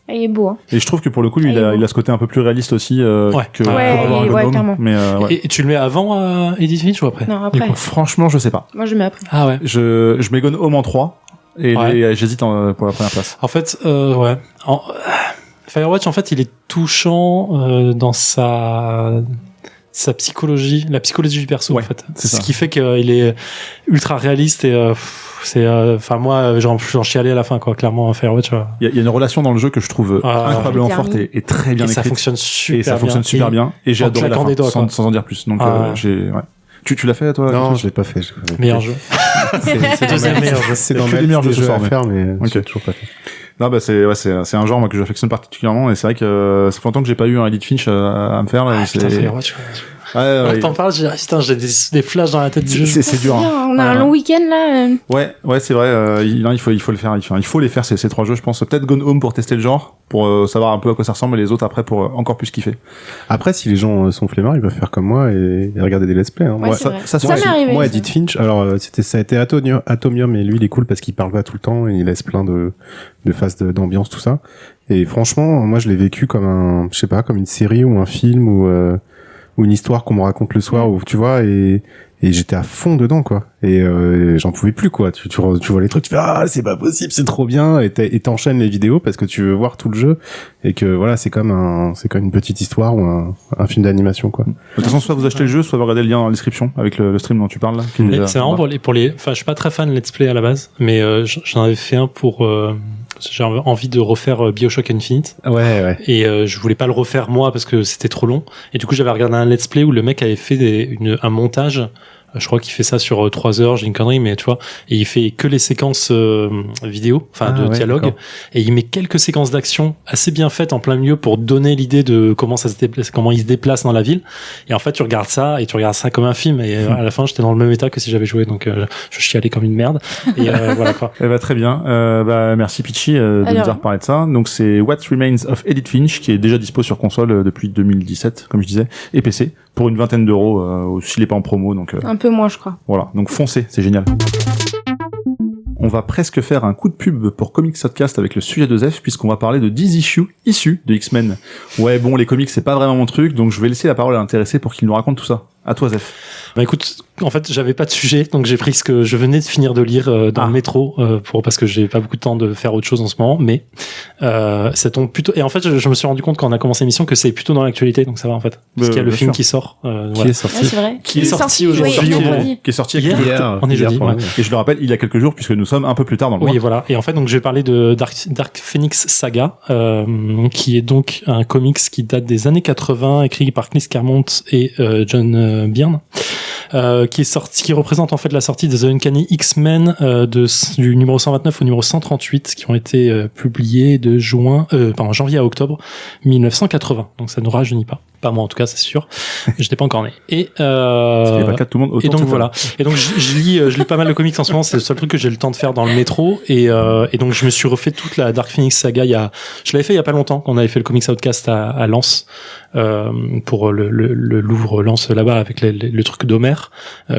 il est beau. Hein. Et je trouve que pour le coup, lui, il a ce côté un peu plus réaliste aussi que clairement. Mais Et tu le mets avant Edith Finch ou après? Non, après. Franchement, je sais pas. Moi, je mets après. Ah ouais. Je mets Gone Home en 3 et j'hésite pour la première place. En fait, Firewatch, en fait, il est touchant dans sa psychologie, la psychologie du perso, en fait. C'est ce qui fait qu'il est ultra réaliste et moi, j'en chialais à la fin, quoi, clairement, Firewatch. Il y a une relation dans le jeu que je trouve incroyablement forte et très bien écrite. Ça fonctionne super bien. Et j'ai adoré la fin, sans en dire plus. Donc, Tu l'as fait, toi? Non, je l'ai pas fait. Meilleur jeu. C'est deuxième meilleur jeu. C'est dans mes meilleurs jeux à faire, mais j'ai toujours pas fait. Non, bah c'est un genre moi que j'affectionne particulièrement et c'est vrai que ça fait longtemps que j'ai pas eu un Edith Finch à me faire. T'en parles, j'ai des flashs dans la tête du jeu. C'est dur. On a un long week-end là. Ouais, c'est vrai. Il faut le faire. Il faut les faire ces trois jeux, je pense. Peut-être Gone Home pour tester le genre, pour savoir un peu à quoi ça ressemble, et les autres après pour encore plus kiffer. Après, si les gens sont flemmards, ils peuvent faire comme moi et regarder des let's play. Hein. Ouais, moi, m'est arrivé. Moi, Edith Finch, alors ça a été Atomium, et lui, il est cool parce qu'il parle pas tout le temps et il laisse plein de phases d'ambiance, tout ça. Et franchement, moi, je l'ai vécu comme comme une série ou un film ou une histoire qu'on me raconte le soir, ou tu vois, et j'étais à fond dedans, quoi. Et j'en pouvais plus, quoi. Tu vois les trucs, tu fais c'est pas possible, c'est trop bien, et t'enchaînes les vidéos parce que tu veux voir tout le jeu, et que voilà, c'est comme une petite histoire ou un film d'animation, quoi. De toute façon, soit vous achetez le jeu, soit vous regardez le lien dans la description avec le stream dont tu parles là. C'est marrant pour les. Enfin, je suis pas très fan de Let's Play à la base, mais j'en avais fait un pour. J'ai envie de refaire BioShock Infinite. Ouais. Et je voulais pas le refaire moi parce que c'était trop long. Et du coup, j'avais regardé un Let's Play où le mec avait fait un montage. Je crois qu'il fait ça sur 3 heures, j'ai une connerie, mais tu vois, et il fait que les séquences vidéo, de dialogue, d'accord. Et il met quelques séquences d'action assez bien faites en plein milieu pour donner l'idée de comment il se déplace dans la ville. Et en fait, tu regardes ça comme un film, et à la fin, j'étais dans le même état que si j'avais joué, donc je chialais comme une merde. Et voilà quoi. Très bien. Merci Pitchy de nous avoir parlé de ça. Donc c'est What Remains of Edith Finch, qui est déjà dispo sur console depuis 2017, comme je disais, et PC pour une vingtaine d'euros s'il est pas en promo. Donc un peu moins, je crois. Voilà, donc foncez, c'est génial. On va presque faire un coup de pub pour Comics Podcast avec le sujet de Zef, puisqu'on va parler de 10 issues issues de X-Men. Ouais, bon, les comics, c'est pas vraiment mon truc, donc je vais laisser la parole à l'intéressé pour qu'il nous raconte tout ça. À toi, Zef. Bah écoute, en fait, j'avais pas de sujet, donc j'ai pris ce que je venais de finir de lire dans le métro, parce que j'ai pas beaucoup de temps de faire autre chose en ce moment, mais ça tombe plutôt. Et en fait, je me suis rendu compte quand on a commencé l'émission que c'est plutôt dans l'actualité, donc ça va en fait. Parce qu'il y a le film qui sort. Qui est sorti. Ouais, c'est vrai. Qui est sorti aujourd'hui. Qui est sorti hier. On est jeudi. Ouais. Et je le rappelle, il y a quelques jours, puisque nous sommes un peu plus tard dans le mois. Oui, voilà. Et en fait, donc je vais parler de Dark Phoenix Saga, qui est donc un comics qui date des années 80, écrit par Chris Claremont et John Byrne. Qui représente en fait la sortie des Uncanny X-Men du numéro 129 au numéro 138 qui ont été publiés de janvier à octobre 1980. Donc ça ne rajeunit pas. Pas moi en tout cas, c'est sûr. J'étais pas encore né. Et c'est pas le cas de tout le monde. Et donc voilà. Et donc je lis pas mal de comics en ce moment. C'est le seul truc que j'ai le temps de faire dans le métro. Et donc je me suis refait toute la Dark Phoenix saga. Je l'avais fait il y a pas longtemps. Quand on avait fait le Comics Outcast à Lens pour le Louvre Lens là-bas avec le truc d'Homer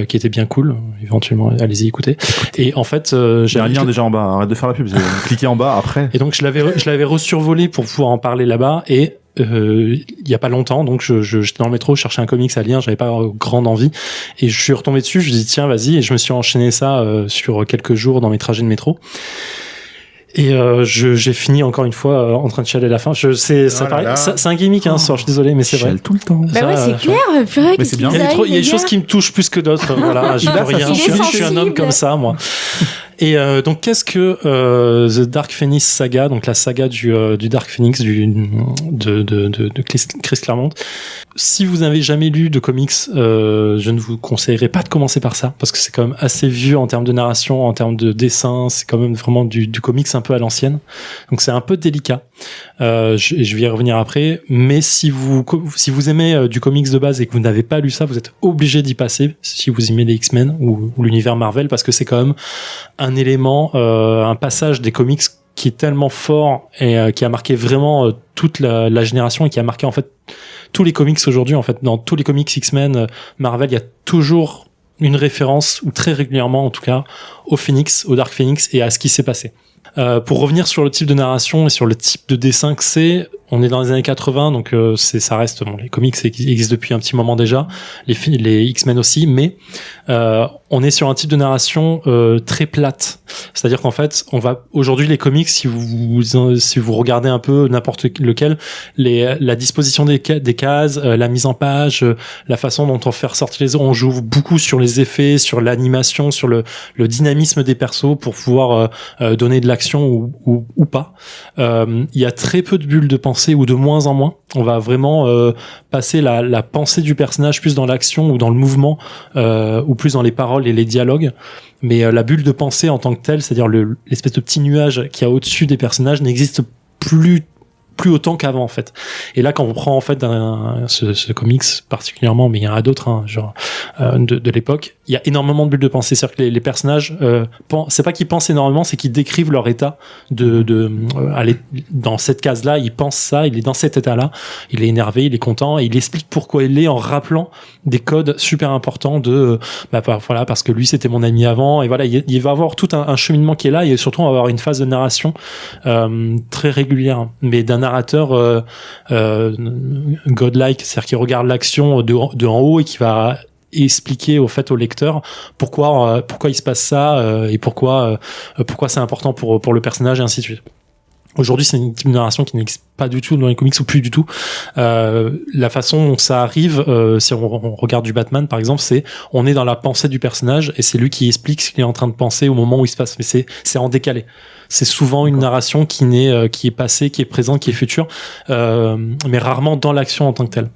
qui était bien cool. Éventuellement, allez-y écoutez. Et en fait, j'ai un lien déjà en bas. Arrête de faire la pub. Cliquez en bas après. Et donc je l'avais resurvolé pour pouvoir en parler là-bas et il y a pas longtemps, donc j'étais dans le métro, je cherchais un comics à lire, j'avais pas grande envie, et je suis retombé dessus, je me dis tiens vas-y, et je me suis enchaîné ça sur quelques jours dans mes trajets de métro. Et j'ai fini encore une fois en train de chialer à la fin. C'est un gimmick, hein, je suis désolé, mais c'est vrai. Tout le temps. Bah ouais, c'est clair. Purée, mais c'est bien. Il y a des choses qui me touchent plus que d'autres. Voilà, je peux rien. Je suis un homme comme ça, moi. Et donc qu'est-ce que The Dark Phoenix Saga, donc la saga du Dark Phoenix de Chris Claremont. Si vous n'avez jamais lu de comics, je ne vous conseillerais pas de commencer par ça parce que c'est quand même assez vieux en termes de narration, en termes de dessin, c'est quand même vraiment du comics un peu à l'ancienne. Donc c'est un peu délicat. Je vais y revenir après, mais si vous aimez du comics de base et que vous n'avez pas lu ça, vous êtes obligé d'y passer si vous aimez les X-Men ou l'univers Marvel parce que c'est quand même un élément, un passage des comics qui est tellement fort et qui a marqué vraiment toute la génération et qui a marqué en fait tous les comics aujourd'hui. En fait, dans tous les comics X-Men, Marvel, il y a toujours une référence, ou très régulièrement en tout cas, au Phoenix, au Dark Phoenix et à ce qui s'est passé. Pour revenir sur le type de narration et sur le type de dessin que c'est, on est dans les années 80, donc ça reste les comics existent depuis un petit moment déjà, les X-Men aussi, mais on est sur un type de narration très plate. C'est-à-dire qu'en fait, aujourd'hui les comics, si vous regardez un peu n'importe lequel, la disposition des cases, la mise en page, la façon dont on fait ressortir les on joue beaucoup sur les effets, sur l'animation, sur le dynamisme des persos pour pouvoir donner de l'action ou pas. Il y a très peu de bulles de pensée ou de moins en moins. On va vraiment passer la pensée du personnage plus dans l'action ou dans le mouvement ou plus dans les paroles et les dialogues. Mais la bulle de pensée en tant que telle, c'est-à-dire l'espèce de petit nuage qu'il y a au-dessus des personnages n'existe plus plus autant qu'avant en fait. Et là quand on prend en fait ce comics particulièrement, mais il y en a d'autres de l'époque, il y a énormément de bulles de pensée. C'est-à-dire que les personnages c'est pas qu'ils pensent énormément, c'est qu'ils décrivent leur état aller dans cette case-là, il pense ça, il est dans cet état-là, il est énervé, il est content, et il explique pourquoi il est en rappelant des codes super importants voilà, parce que lui c'était mon ami avant, et voilà, il va avoir tout un cheminement qui est là, et surtout on va avoir une phase de narration très régulière, mais d'un narrateur godlike, c'est-à-dire qui regarde l'action de en haut et qui va expliquer au lecteur pourquoi il se passe ça et pourquoi c'est important pour le personnage et ainsi de suite. Aujourd'hui, c'est une type de narration qui n'existe pas du tout dans les comics, ou plus du tout. La façon dont ça arrive, si on regarde du Batman par exemple, on est dans la pensée du personnage et c'est lui qui explique ce qu'il est en train de penser au moment où il se passe, mais c'est en décalé. C'est souvent une narration qui est passée, qui est présente, qui est future, mais rarement dans l'action en tant que telle.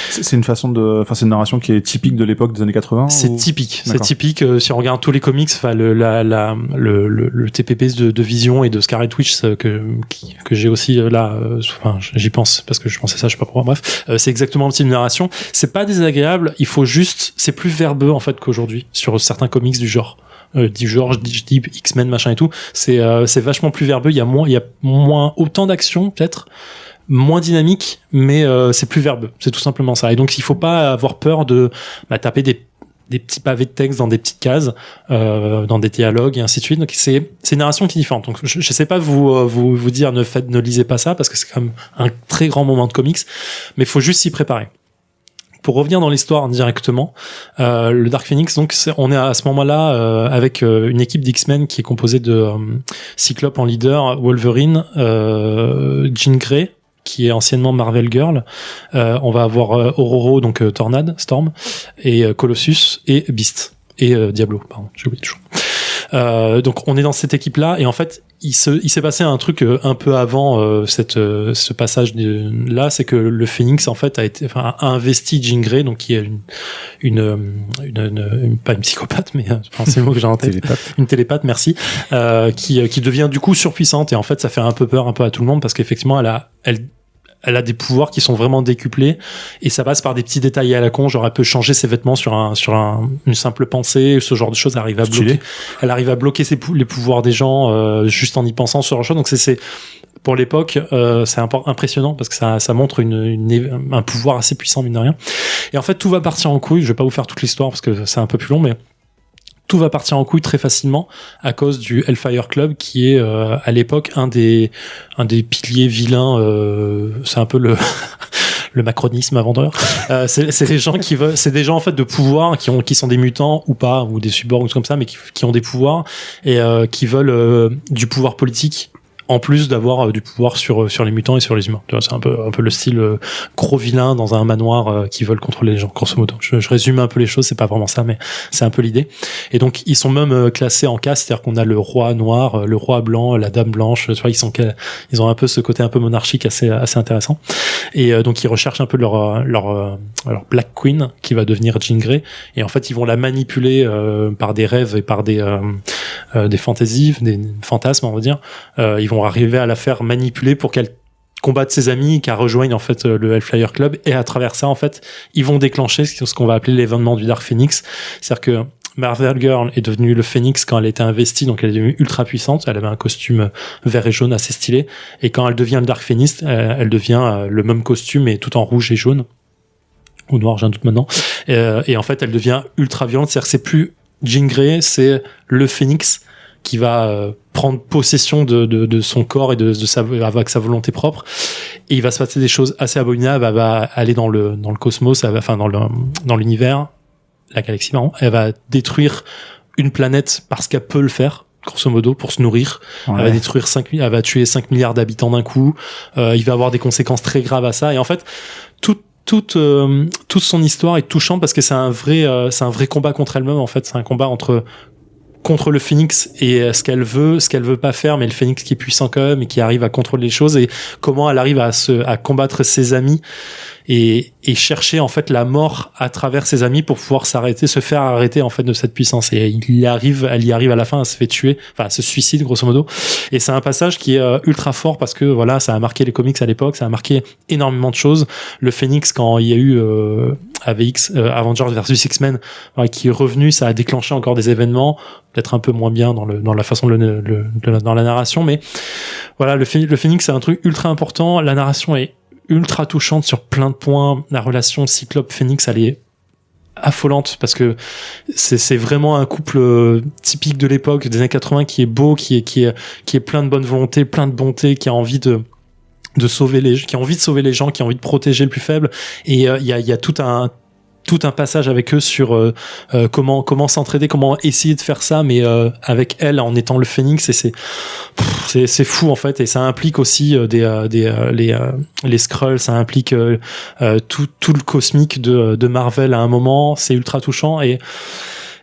C'est une narration qui est typique de l'époque des années 80. C'est typique. C'est typique. Si on regarde tous les comics, le TPP de Vision et de Scarlet Witch que j'ai aussi là. J'y pense parce que je pensais ça, je sais pas pourquoi. Bref, c'est exactement le type de narration. C'est pas désagréable. Il faut juste, c'est plus verbeux en fait qu'aujourd'hui sur certains comics du genre. Je dis X-Men machin et tout, c'est vachement plus verbeux, il y a moins autant d'action peut-être, moins dynamique, mais c'est plus verbeux, c'est tout simplement ça. Et donc il faut pas avoir peur de taper des petits pavés de texte dans des petites cases, dans des dialogues et ainsi de suite. Donc c'est une narration qui est différente. Donc je sais pas vous dire ne lisez pas ça parce que c'est quand même un très grand moment de comics, mais il faut juste s'y préparer. Pour revenir dans l'histoire directement, le Dark Phoenix, donc on est à ce moment-là avec une équipe d'X-Men qui est composée de Cyclope en leader, Wolverine, Jean Grey qui est anciennement Marvel Girl, on va avoir Ororo, donc Tornade, Storm, et Colossus et Beast et Diablo, pardon, j'ai oublié toujours. Donc on est dans cette équipe-là et en fait il s'est passé un truc un peu avant ce passage là, c'est que le Phoenix en fait a investi Jean Grey, donc qui est pas une psychopathe, mais c'est le mot que j'ai en tête, une télépathe, merci, qui devient du coup surpuissante, et en fait ça fait un peu peur un peu à tout le monde parce qu'effectivement elle a des pouvoirs qui sont vraiment décuplés, et ça passe par des petits détails à la con, genre elle peut changer ses vêtements sur une simple pensée, ce genre de choses. Elle arrive à bloquer les pouvoirs des gens juste en y pensant, ce genre de choses. Donc c'est pour l'époque, c'est impressionnant parce que ça montre un pouvoir assez puissant, mine de rien. Et en fait tout va partir en couille. Je vais pas vous faire toute l'histoire parce que c'est un peu plus long, mais tout va partir en couille très facilement à cause du Hellfire Club, qui est à l'époque un des piliers vilains. C'est un peu le macronisme avant d'heure. C'est des gens c'est des gens en fait de pouvoir qui sont des mutants ou pas, ou des cyborgs ou comme ça, mais qui ont des pouvoirs et qui veulent du pouvoir politique, en plus d'avoir du pouvoir sur les mutants et sur les humains. Tu vois, c'est un peu le style gros vilain dans un manoir qui veulent contrôler les gens, grosso modo. Je résume un peu les choses, c'est pas vraiment ça, mais c'est un peu l'idée. Et donc ils sont même classés en caste, c'est-à-dire qu'on a le roi noir, le roi blanc, la dame blanche. Tu vois, ils ont un peu ce côté un peu monarchique assez intéressant. Et donc ils recherchent un peu leur Black Queen qui va devenir Jean Grey. Et en fait ils vont la manipuler par des rêves et par des fantaisies, des fantasmes, on va dire. Ils vont arriver à la faire manipuler pour qu'elle combatte ses amis, qu'elle rejoigne en fait le Hellfire Club, et à travers ça en fait ils vont déclencher ce qu'on va appeler l'événement du Dark Phoenix. C'est-à-dire que Marvel Girl est devenue le Phoenix quand elle était investie, donc elle est devenue ultra puissante, elle avait un costume vert et jaune assez stylé, et quand elle devient le Dark Phoenix, elle devient le même costume mais tout en rouge et jaune, ou noir, j'ai un doute maintenant, et en fait elle devient ultra violente. C'est-à-dire que c'est plus Jean Grey, c'est le Phoenix qui va prendre possession de son corps et avec sa volonté propre, et il va se passer des choses assez abominables. Elle va aller dans le cosmos, dans l'univers, la galaxie, pardon. Elle va détruire une planète parce qu'elle peut le faire, grosso modo, pour se nourrir. Ouais. Elle va détruire elle va tuer 5 milliards d'habitants d'un coup. Il va avoir des conséquences très graves à ça, et en fait toute son histoire est touchante parce que c'est un vrai combat contre elle-même. En fait, c'est un combat contre le Phoenix et ce qu'elle veut pas faire, mais le Phoenix qui est puissant quand même et qui arrive à contrôler les choses, et comment elle arrive à combattre ses amis et chercher en fait la mort à travers ses amis pour pouvoir se faire arrêter en fait de cette puissance. Et elle y arrive à la fin, elle se fait tuer, enfin, elle se suicide grosso modo. Et c'est un passage qui est ultra fort parce que voilà, ça a marqué les comics à l'époque, ça a marqué énormément de choses. Le Phoenix, quand il y a eu Avengers versus X-Men qui est revenu, ça a déclenché encore des événements, peut-être un peu moins bien dans la façon dans la narration, mais voilà, le Phoenix c'est un truc ultra important. La narration est ultra touchante sur plein de points. La relation Cyclope-Phoenix, elle est affolante parce que c'est vraiment un couple typique de l'époque des années 80 qui est beau, qui est plein de bonne volonté, plein de bonté, qui a envie de sauver qui a envie de sauver les gens, qui a envie de protéger le plus faible. Et il y a tout un passage avec eux sur comment s'entraider, comment essayer de faire ça, mais avec elle en étant le Phénix. Et c'est fou en fait. Et ça implique aussi les Skrulls, ça implique tout le cosmique de Marvel à un moment. C'est ultra touchant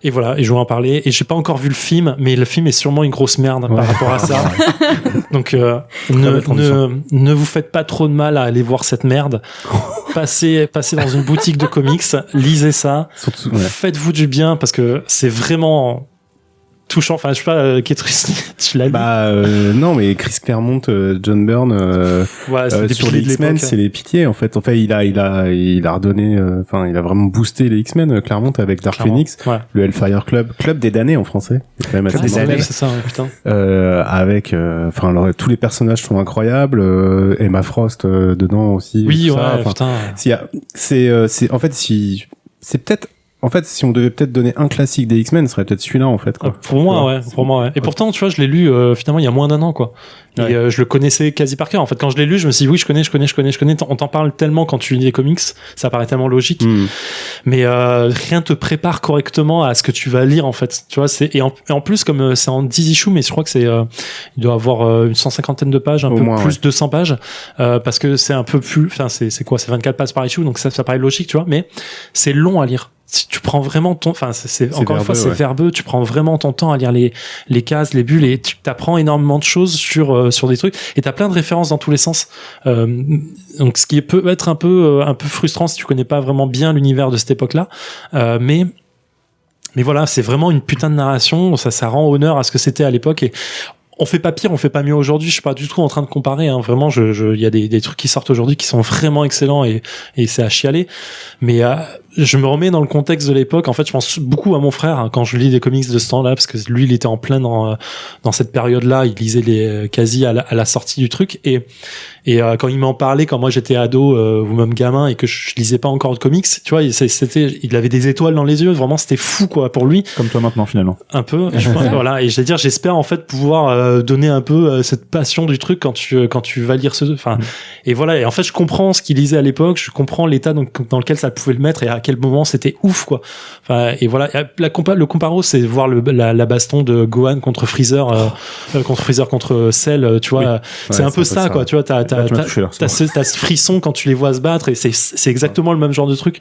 et voilà, et je vais en parler. Et j'ai pas encore vu le film, mais le film est sûrement une grosse merde par rapport à ça. Donc ne vous faites pas trop de mal à aller voir cette merde. Passez dans une boutique de comics, lisez ça. Surtout, ouais. Faites-vous du bien parce que c'est vraiment touchant. Enfin, je sais pas, Ketrus, tu l'as lu? Non, mais Chris Claremont, John Byrne, sur les X-Men, c'est les pitiés, en fait. Enfin, il a redonné, il a vraiment boosté les X-Men, Claremont, avec Dark Phoenix, ouais. Le Hellfire Club des damnés en français. C'est quand même assez c'est ça, ouais, putain. Avec, tous les personnages sont incroyables, Emma Frost, dedans aussi. Oui, ouais, putain. En fait, si on devait peut-être donner un classique des X-Men, ce serait peut-être celui-là, en fait, quoi. Pour moi, ouais. Et pourtant, tu vois, je l'ai lu, finalement, il y a moins d'1 an, quoi. Ouais. Et je le connaissais quasi par cœur. En fait, quand je l'ai lu, je me suis dit, oui, je connais. On t'en parle tellement quand tu lis les comics, ça paraît tellement logique. Mais rien te prépare correctement à ce que tu vas lire, en fait. Tu vois, et en plus, comme c'est en 10 issues, mais je crois que il doit avoir une 150aine de pages, un peu moins, plus de 200 pages, parce que c'est un peu plus, enfin, c'est quoi, c'est 24 pages par issue, donc ça paraît logique, tu vois, mais c'est long à lire. Si tu prends vraiment c'est encore une fois, c'est verbeux, tu prends vraiment ton temps à lire les cases, les bulles, et tu t'apprends énormément de choses sur des trucs, et t'as plein de références dans tous les sens. Donc ce qui peut être un peu frustrant si tu connais pas vraiment bien l'univers de cette époque-là, mais voilà, c'est vraiment une putain de narration, ça rend honneur à ce que c'était à l'époque, et on fait pas pire, on fait pas mieux aujourd'hui. Je suis pas du tout en train de comparer, hein. Vraiment, il y a des trucs qui sortent aujourd'hui qui sont vraiment excellents et c'est à chialer. Mais je me remets dans le contexte de l'époque. En fait, je pense beaucoup à mon frère, hein, quand je lis des comics de ce temps-là, parce que lui, il était en plein dans cette période-là. Il lisait les quasi à la sortie du truc, et quand il m'en parlait, quand moi j'étais ado ou même gamin et que je lisais pas encore de comics, tu vois, il avait des étoiles dans les yeux. Vraiment, c'était fou, quoi, pour lui. Comme toi maintenant, finalement. Un peu. Voilà. Et j'espère en fait pouvoir donner un peu cette passion du truc quand tu vas lire et voilà. Et en fait, je comprends ce qu'il lisait à l'époque, je comprends l'état dans lequel ça pouvait le mettre et à quel moment c'était ouf, quoi. Enfin, et voilà. Le comparo, c'est voir la baston de Gohan contre Freezer, contre Cell, tu vois. Oui. C'est un peu ça, quoi. Tu vois, t'as ce frisson quand tu les vois se battre, et c'est exactement le même genre de truc.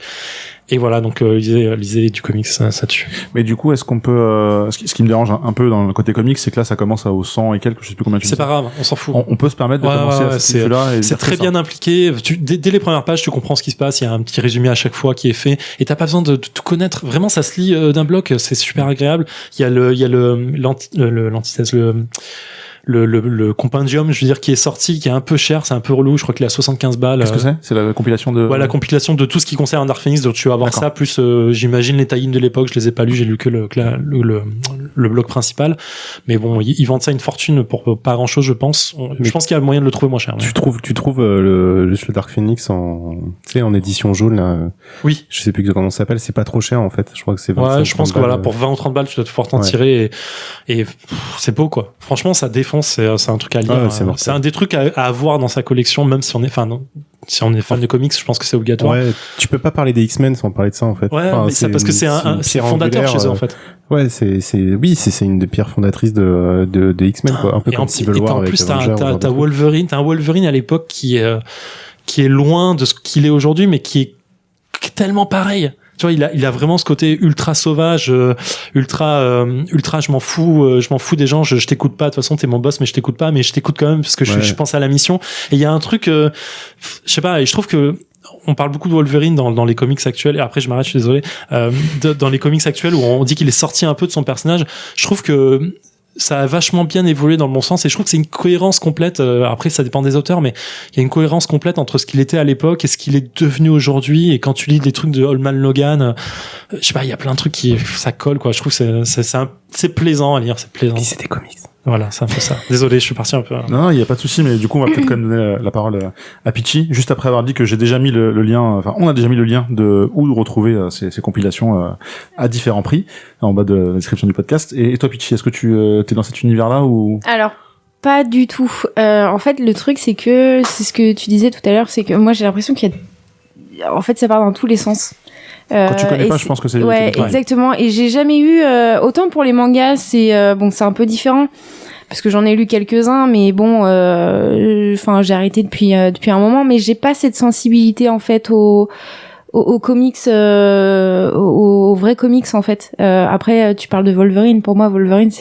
Et voilà, donc lisez du comics, ça tue. Mais du coup, est-ce qu'on peut ce qui me dérange un peu dans le côté comics, c'est que là ça commence au 100 et quelques, je sais plus combien tu dis. C'est pas grave, on s'en fout. On peut se permettre de commencer à ce là. C'est très bien impliqué. Dès les premières pages, tu comprends ce qui se passe, il y a un petit résumé à chaque fois qui est fait, et t'as pas besoin de tout connaître. Vraiment, ça se lit d'un bloc, c'est super agréable. Il y a l'antithèse, le compendium, je veux dire, qui est sorti, qui est un peu cher, c'est un peu relou, je crois qu'il est à 75 balles. Qu'est-ce que c'est? C'est la compilation de... Ouais, la compilation de tout ce qui concerne Dark Phoenix, donc tu vas avoir ça, plus j'imagine les tie-ins de l'époque, je les ai pas lus, j'ai lu que le bloc principal, mais bon, ils vendent ça une fortune pour pas grand chose, je pense. Je pense qu'il y a moyen de le trouver moins cher. Tu trouves juste le Dark Phoenix en édition jaune, là. Oui. Je sais plus comment ça s'appelle, c'est pas trop cher, en fait. Je crois que c'est 25, ouais, je pense que voilà, pour 20 ou 30 balles, tu dois pouvoir t'en tirer, et c'est beau, quoi. Franchement, ça défonce, c'est un truc à lire. C'est un des trucs à avoir dans sa collection, même si on est fan de comics, je pense que c'est obligatoire. Ouais, tu peux pas parler des X-Men sans parler de ça, en fait. Ouais, mais ça, parce que c'est fondateur chez eux, en fait. Ouais, c'est une des pierres fondatrices de X-Men, quoi. Un peu comme Civil War. En plus, t'as Wolverine, t'as un Wolverine à l'époque qui est loin de ce qu'il est aujourd'hui, mais qui est tellement pareil. Tu vois, il a vraiment ce côté ultra sauvage, ultra je m'en fous des gens, je t'écoute pas, de toute façon t'es mon boss, mais je t'écoute pas, mais je t'écoute quand même parce que je pense à la mission. Et il y a un truc, je sais pas, et je trouve que on parle beaucoup de Wolverine dans les comics actuels, et après je m'arrête, je suis désolé, dans les comics actuels où on dit qu'il est sorti un peu de son personnage, je trouve que ça a vachement bien évolué dans le bon sens, et je trouve que c'est une cohérence complète, après ça dépend des auteurs, mais il y a une cohérence complète entre ce qu'il était à l'époque et ce qu'il est devenu aujourd'hui. Et quand tu lis des trucs de Holman Logan, je sais pas, il y a plein de trucs qui ça colle, quoi. Je trouve que c'est plaisant à lire, c'est plaisant. Qui c'est des comics. Voilà, c'est un peu ça. Désolé, je suis parti un peu. Non, il y a pas de souci, mais du coup, on va peut-être quand même donner la parole à Pitchy, juste après avoir dit que j'ai déjà mis le lien, enfin, on a déjà mis le lien de où retrouver ces compilations à différents prix en bas de la description du podcast. Et toi, Pitchy, est-ce que tu t'es dans cet univers-là ou? Alors, pas du tout. En fait, le truc, c'est ce que tu disais tout à l'heure, c'est que moi, j'ai l'impression en fait, ça part dans tous les sens. Quand tu connais pas, je pense que c'est... Ouais, exactement. Et j'ai jamais eu... autant pour les mangas, c'est c'est un peu différent. Parce que j'en ai lu quelques-uns, mais bon... j'ai arrêté depuis un moment. Mais j'ai pas cette sensibilité, en fait, aux comics... aux vrais comics, en fait. Après, tu parles de Wolverine. Pour moi, Wolverine,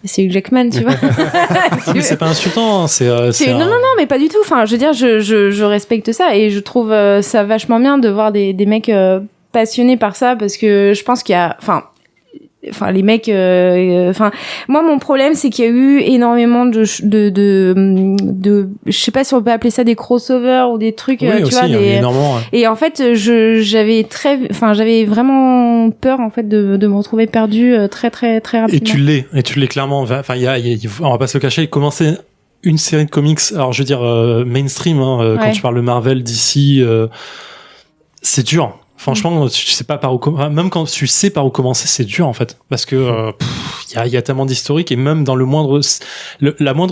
c'est Hugh Jackman, tu vois. Non, mais c'est pas insultant. Non, mais pas du tout. Enfin, je veux dire, je respecte ça. Et je trouve ça vachement bien de voir des mecs... passionnée par ça, parce que je pense qu'il y a les mecs moi mon problème c'est qu'il y a eu énormément de je sais pas si on peut appeler ça des crossovers ou des trucs, oui, tu aussi, vois, énormément, ouais. Et en fait j'avais vraiment peur en fait de me retrouver perdu très très très rapidement. Et tu l'es clairement. Enfin on va pas se le cacher, commencer une série de comics, alors je veux dire mainstream, quand tu parles de Marvel, DC, c'est dur. Franchement, tu sais pas par où commencer. Même quand tu sais par où commencer, c'est dur en fait, parce que il y a tellement d'historique, et même dans la moindre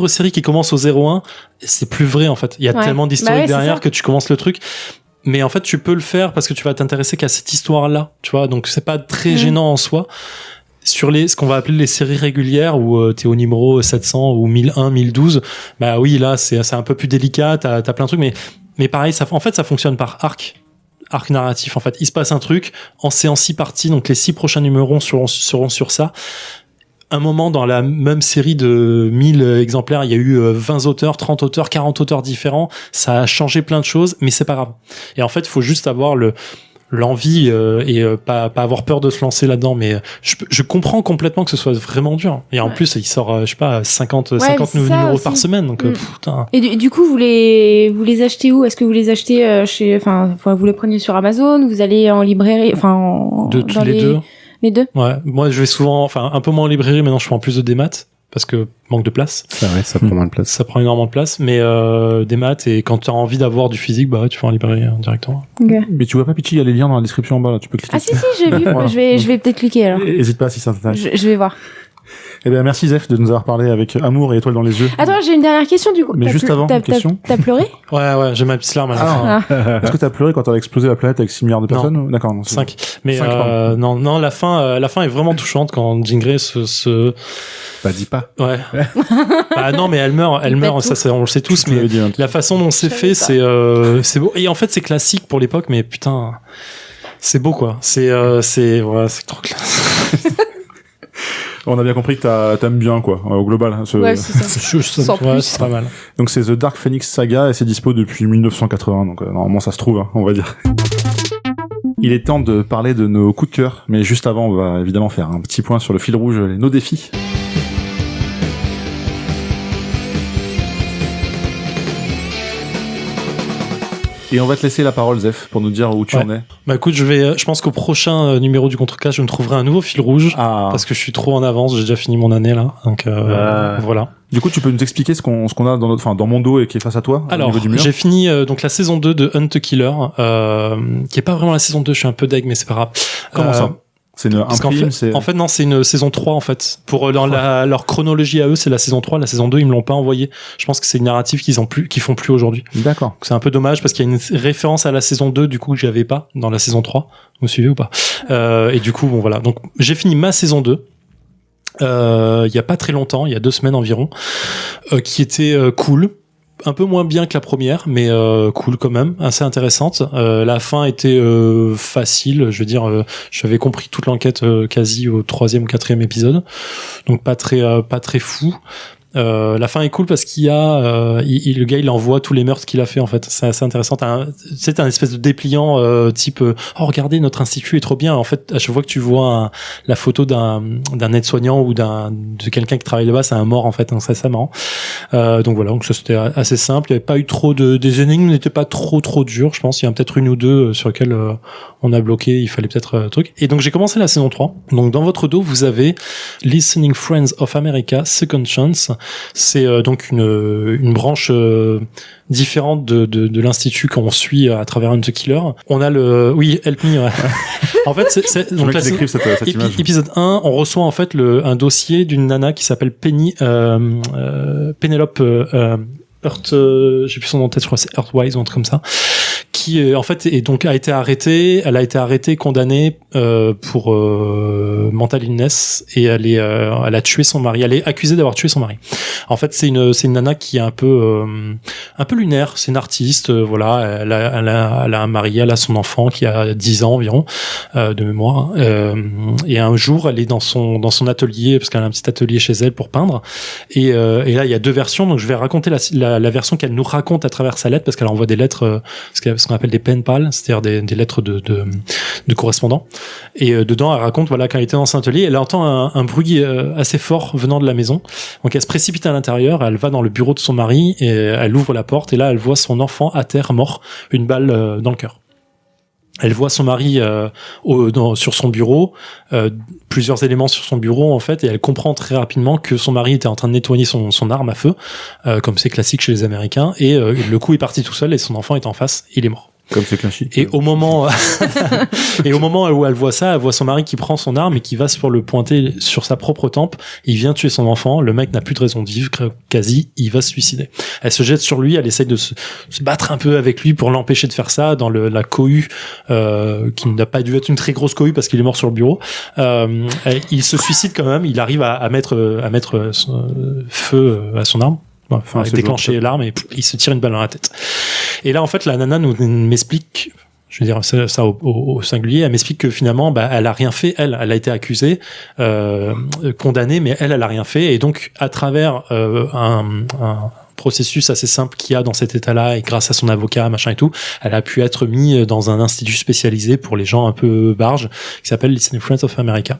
série qui commence au 0-1, c'est plus vrai en fait. Il y a tellement d'historique derrière que tu commences le truc. Mais en fait, tu peux le faire parce que tu vas t'intéresser qu'à cette histoire-là, tu vois. Donc c'est pas très gênant en soi. Sur ce qu'on va appeler les séries régulières où t'es au numéro 700 ou 1001, 1012, bah oui, là c'est un peu plus délicat, t'as plein de trucs, mais pareil, ça fonctionne par arc narratif. En fait, il se passe un truc, c'est en 6 parties, donc les 6 prochains numéros seront sur ça. Un moment dans la même série de 1000 exemplaires, il y a eu 20 auteurs, 30 auteurs, 40 auteurs différents, ça a changé plein de choses, mais c'est pas grave. Et en fait, il faut juste avoir l'envie et pas avoir peur de se lancer là-dedans, mais je comprends complètement que ce soit vraiment dur. Et en plus, il sort je sais pas 50 numéros aussi par semaine, donc putain. Et du coup, vous les achetez où? Est-ce que vous les achetez vous les prenez sur Amazon, vous allez en librairie, les deux? Ouais, moi je vais souvent, un peu moins en librairie, maintenant je fais en plus de démat parce que manque de place. C'est vrai, ça prend moins de place. Ça prend énormément de place, mais démat, et quand tu as envie d'avoir du physique, bah tu fais en librairie directement. Okay. Mais tu vois pas, Pitchy, il y a les liens dans la description en bas, là, tu peux cliquer. Ah si, j'ai vu. Voilà. Je vais peut-être cliquer alors. Hésite pas si ça t'intéresse. Je vais voir. Eh bien, merci Zef de nous avoir parlé avec amour et étoiles dans les yeux. Attends, j'ai une dernière question du coup. Mais juste avant, une question. T'as pleuré? Ouais, j'ai ma petite larme à la fin. Est-ce que t'as pleuré quand t'as explosé la planète avec 6 milliards de personnes? Non. D'accord, non. 5. Mais 5, non, la fin est vraiment touchante quand Jean Grey Bah, dis pas. Ouais. Bah non, mais elle meurt, ça on le sait tous, mais la façon dont c'est fait, c'est beau. Et en fait, c'est classique pour l'époque, mais putain, c'est beau quoi. C'est trop classe. On a bien compris que t'aimes bien, quoi, au global. Ouais, c'est ça. C'est pas mal. Donc c'est The Dark Phoenix Saga et c'est dispo depuis 1980, donc normalement ça se trouve, on va dire. Il est temps de parler de nos coups de cœur, mais juste avant, on va évidemment faire un petit point sur le fil rouge, nos défis. Et on va te laisser la parole, Zef, pour nous dire où tu en es. Bah écoute, je pense qu'au prochain numéro du Contrecast, je me trouverai un nouveau fil rouge, parce que je suis trop en avance, j'ai déjà fini mon année là, donc voilà. Du coup, tu peux nous expliquer ce qu'on a dans mon dos et qui est face à toi? Alors, au niveau du mur. j'ai fini donc la saison 2 de Hunt the Killer, qui est pas vraiment la saison 2, je suis un peu deg, mais c'est pas grave. Comment ça? C'est en fait, non, c'est une saison 3, en fait. Pour leur chronologie à eux, c'est la saison 3. La saison 2, ils me l'ont pas envoyé. Je pense que c'est une narrative qu'ils font plus aujourd'hui. D'accord. C'est un peu dommage parce qu'il y a une référence à la saison 2, du coup, que j'avais pas dans la saison 3. Vous me suivez ou pas? Et du coup, bon, voilà. Donc, j'ai fini ma saison 2. Il y a pas très longtemps, il y a 2 semaines environ, qui était cool. Un peu moins bien que la première, mais cool quand même, assez intéressante. La fin était facile, je veux dire, j'avais compris toute l'enquête quasi au 3e ou 4e épisode, donc pas très fou. La fin est cool parce qu'il y a le gars il envoie tous les meurtres qu'il a fait en fait. C'est assez intéressant. C'est un espèce de dépliant type oh regardez notre institut est trop bien. En fait à chaque fois que tu vois la photo d'un aide-soignant ou de quelqu'un qui travaille là-bas, c'est un mort en fait. Donc c'est assez marrant. Donc voilà, donc ça c'était assez simple. Il n'y avait pas eu trop des énigmes n'étaient pas trop dures. Je pense il y en a peut-être une ou deux sur lesquelles on a bloqué. Il fallait peut-être truc. Et donc j'ai commencé la saison 3. Donc dans votre dos vous avez Listening Friends of America Second Chance. C'est donc une branche différente de l'institut qu'on suit à travers Hunt the Killer. On a Help Me. Ouais. En fait, c'est donc là, cette image. Épisode 1, on reçoit en fait un dossier d'une nana qui s'appelle Penelope Earth, j'ai plus son nom en tête, je crois que c'est Earthwise ou un truc comme ça, qui en fait a été arrêtée. Elle a été arrêtée, condamnée pour mental illness et elle a tué son mari. Elle est accusée d'avoir tué son mari. En fait, c'est une nana qui est un peu lunaire. C'est une artiste, voilà. Elle a un mari, elle a son enfant qui a 10 ans environ de mémoire. Et un jour, elle est dans son atelier parce qu'elle a un petit atelier chez elle pour peindre. Et là, il y a deux versions. Donc, je vais raconter la version qu'elle nous raconte à travers sa lettre parce qu'elle envoie des lettres, ce qu'on appelle des pen pals, c'est-à-dire des lettres de correspondants. Et dedans, elle raconte voilà quand elle était dans son atelier, elle entend un bruit assez fort venant de la maison. Donc elle se précipite à l'intérieur, elle va dans le bureau de son mari et elle ouvre la porte et là elle voit son enfant à terre mort, une balle dans le cœur. Elle voit son mari sur son bureau, plusieurs éléments sur son bureau en fait, et elle comprend très rapidement que son mari était en train de nettoyer son arme à feu, comme c'est classique chez les Américains, et le coup est parti tout seul et son enfant est en face, il est mort. Comme c'est classique. Et au moment où elle voit ça, elle voit son mari qui prend son arme et qui va pour le pointer sur sa propre tempe. Il vient tuer son enfant. Le mec n'a plus de raison de vivre, quasi. Il va se suicider. Elle se jette sur lui. Elle essaye de se battre un peu avec lui pour l'empêcher de faire ça dans la cohue, qui n'a pas dû être une très grosse cohue parce qu'il est mort sur le bureau. Il se suicide quand même. Il arrive à mettre feu à son arme. Enfin, déclencher l'arme et il se tire une balle dans la tête. Et là, en fait, la nana m'explique, je veux dire ça au singulier, elle m'explique que finalement, elle a rien fait. Elle a été accusée, condamnée, mais elle a rien fait. Et donc, à travers un processus assez simple qu'il y a dans cet état-là et grâce à son avocat, machin et tout, elle a pu être mise dans un institut spécialisé pour les gens un peu barges qui s'appelle Listening Friends of America.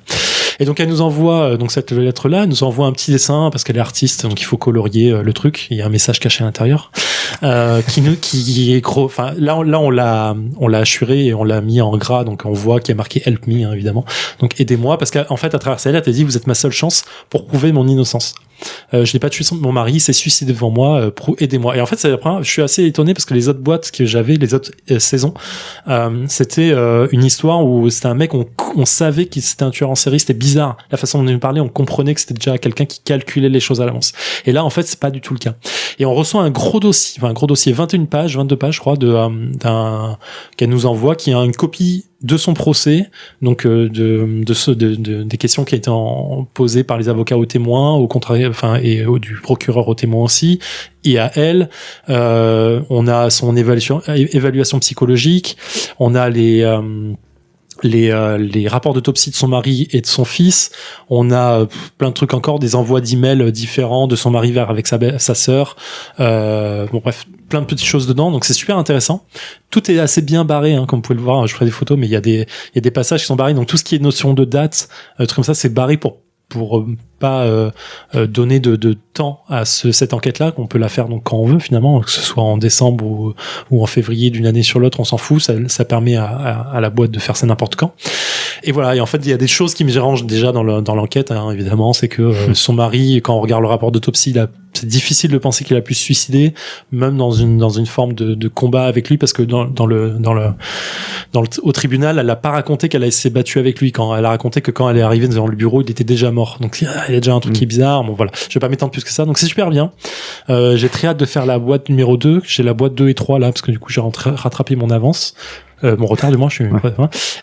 Et donc elle nous envoie donc cette lettre-là, elle nous envoie un petit dessin parce qu'elle est artiste, donc il faut colorier le truc. Il y a un message caché à l'intérieur qui est gros. Enfin là on l'a assuré et on l'a mis en gras, donc on voit qu'il y a marqué Help Me hein, évidemment. Donc aidez-moi parce qu'en fait à travers cette lettre elle dit vous êtes ma seule chance pour prouver mon innocence. Je n'ai pas tué mon mari, il s'est suicidé devant moi, aidez-moi. Et en fait, c'est la première, je suis assez étonné parce que les autres boîtes que j'avais, les autres saisons, c'était une histoire où c'était un mec, on savait qu'il c'était un tueur en série, c'était bizarre. La façon dont il me parlait, on comprenait que c'était déjà quelqu'un qui calculait les choses à l'avance. Et là, en fait, c'est pas du tout le cas. Et on reçoit un gros dossier, 22 pages, je crois, qu'elle nous envoie, qui a une copie de son procès, donc des questions qui ont été posées par les avocats aux témoins, au contraire, et du procureur aux témoins aussi, et à elle. On a son évaluation psychologique, on a les rapports d'autopsie de son mari et de son fils. On a plein de trucs encore, des envois d'emails différents de son mari avec sa sœur. Bon bref, plein de petites choses dedans. Donc c'est super intéressant. Tout est assez bien barré, hein, comme vous pouvez le voir. Je ferai des photos, mais il y a des passages qui sont barrés. Donc tout ce qui est notion de date, trucs comme ça, c'est barré pour pas donner de temps à cette enquête-là, qu'on peut la faire donc quand on veut finalement, que ce soit en décembre ou en février d'une année sur l'autre, on s'en fout, ça permet à la boîte de faire ça n'importe quand. Et voilà, et en fait il y a des choses qui me dérangent déjà dans l'enquête, hein, évidemment, c'est que son mari, quand on regarde le rapport d'autopsie, c'est difficile de penser qu'il a pu se suicider, même dans une forme de combat avec lui, parce que au tribunal, elle a pas raconté qu'elle s'est battue avec lui. Quand elle a raconté que quand elle est arrivée dans le bureau, il était déjà mort. Donc il y a déjà un truc qui est bizarre. Bon voilà, je vais pas m'étendre plus que ça. Donc c'est super bien. J'ai très hâte de faire la boîte numéro 2. J'ai la boîte 2 et 3 là parce que du coup j'ai rattrapé mon avance. Mon retard de moi, je suis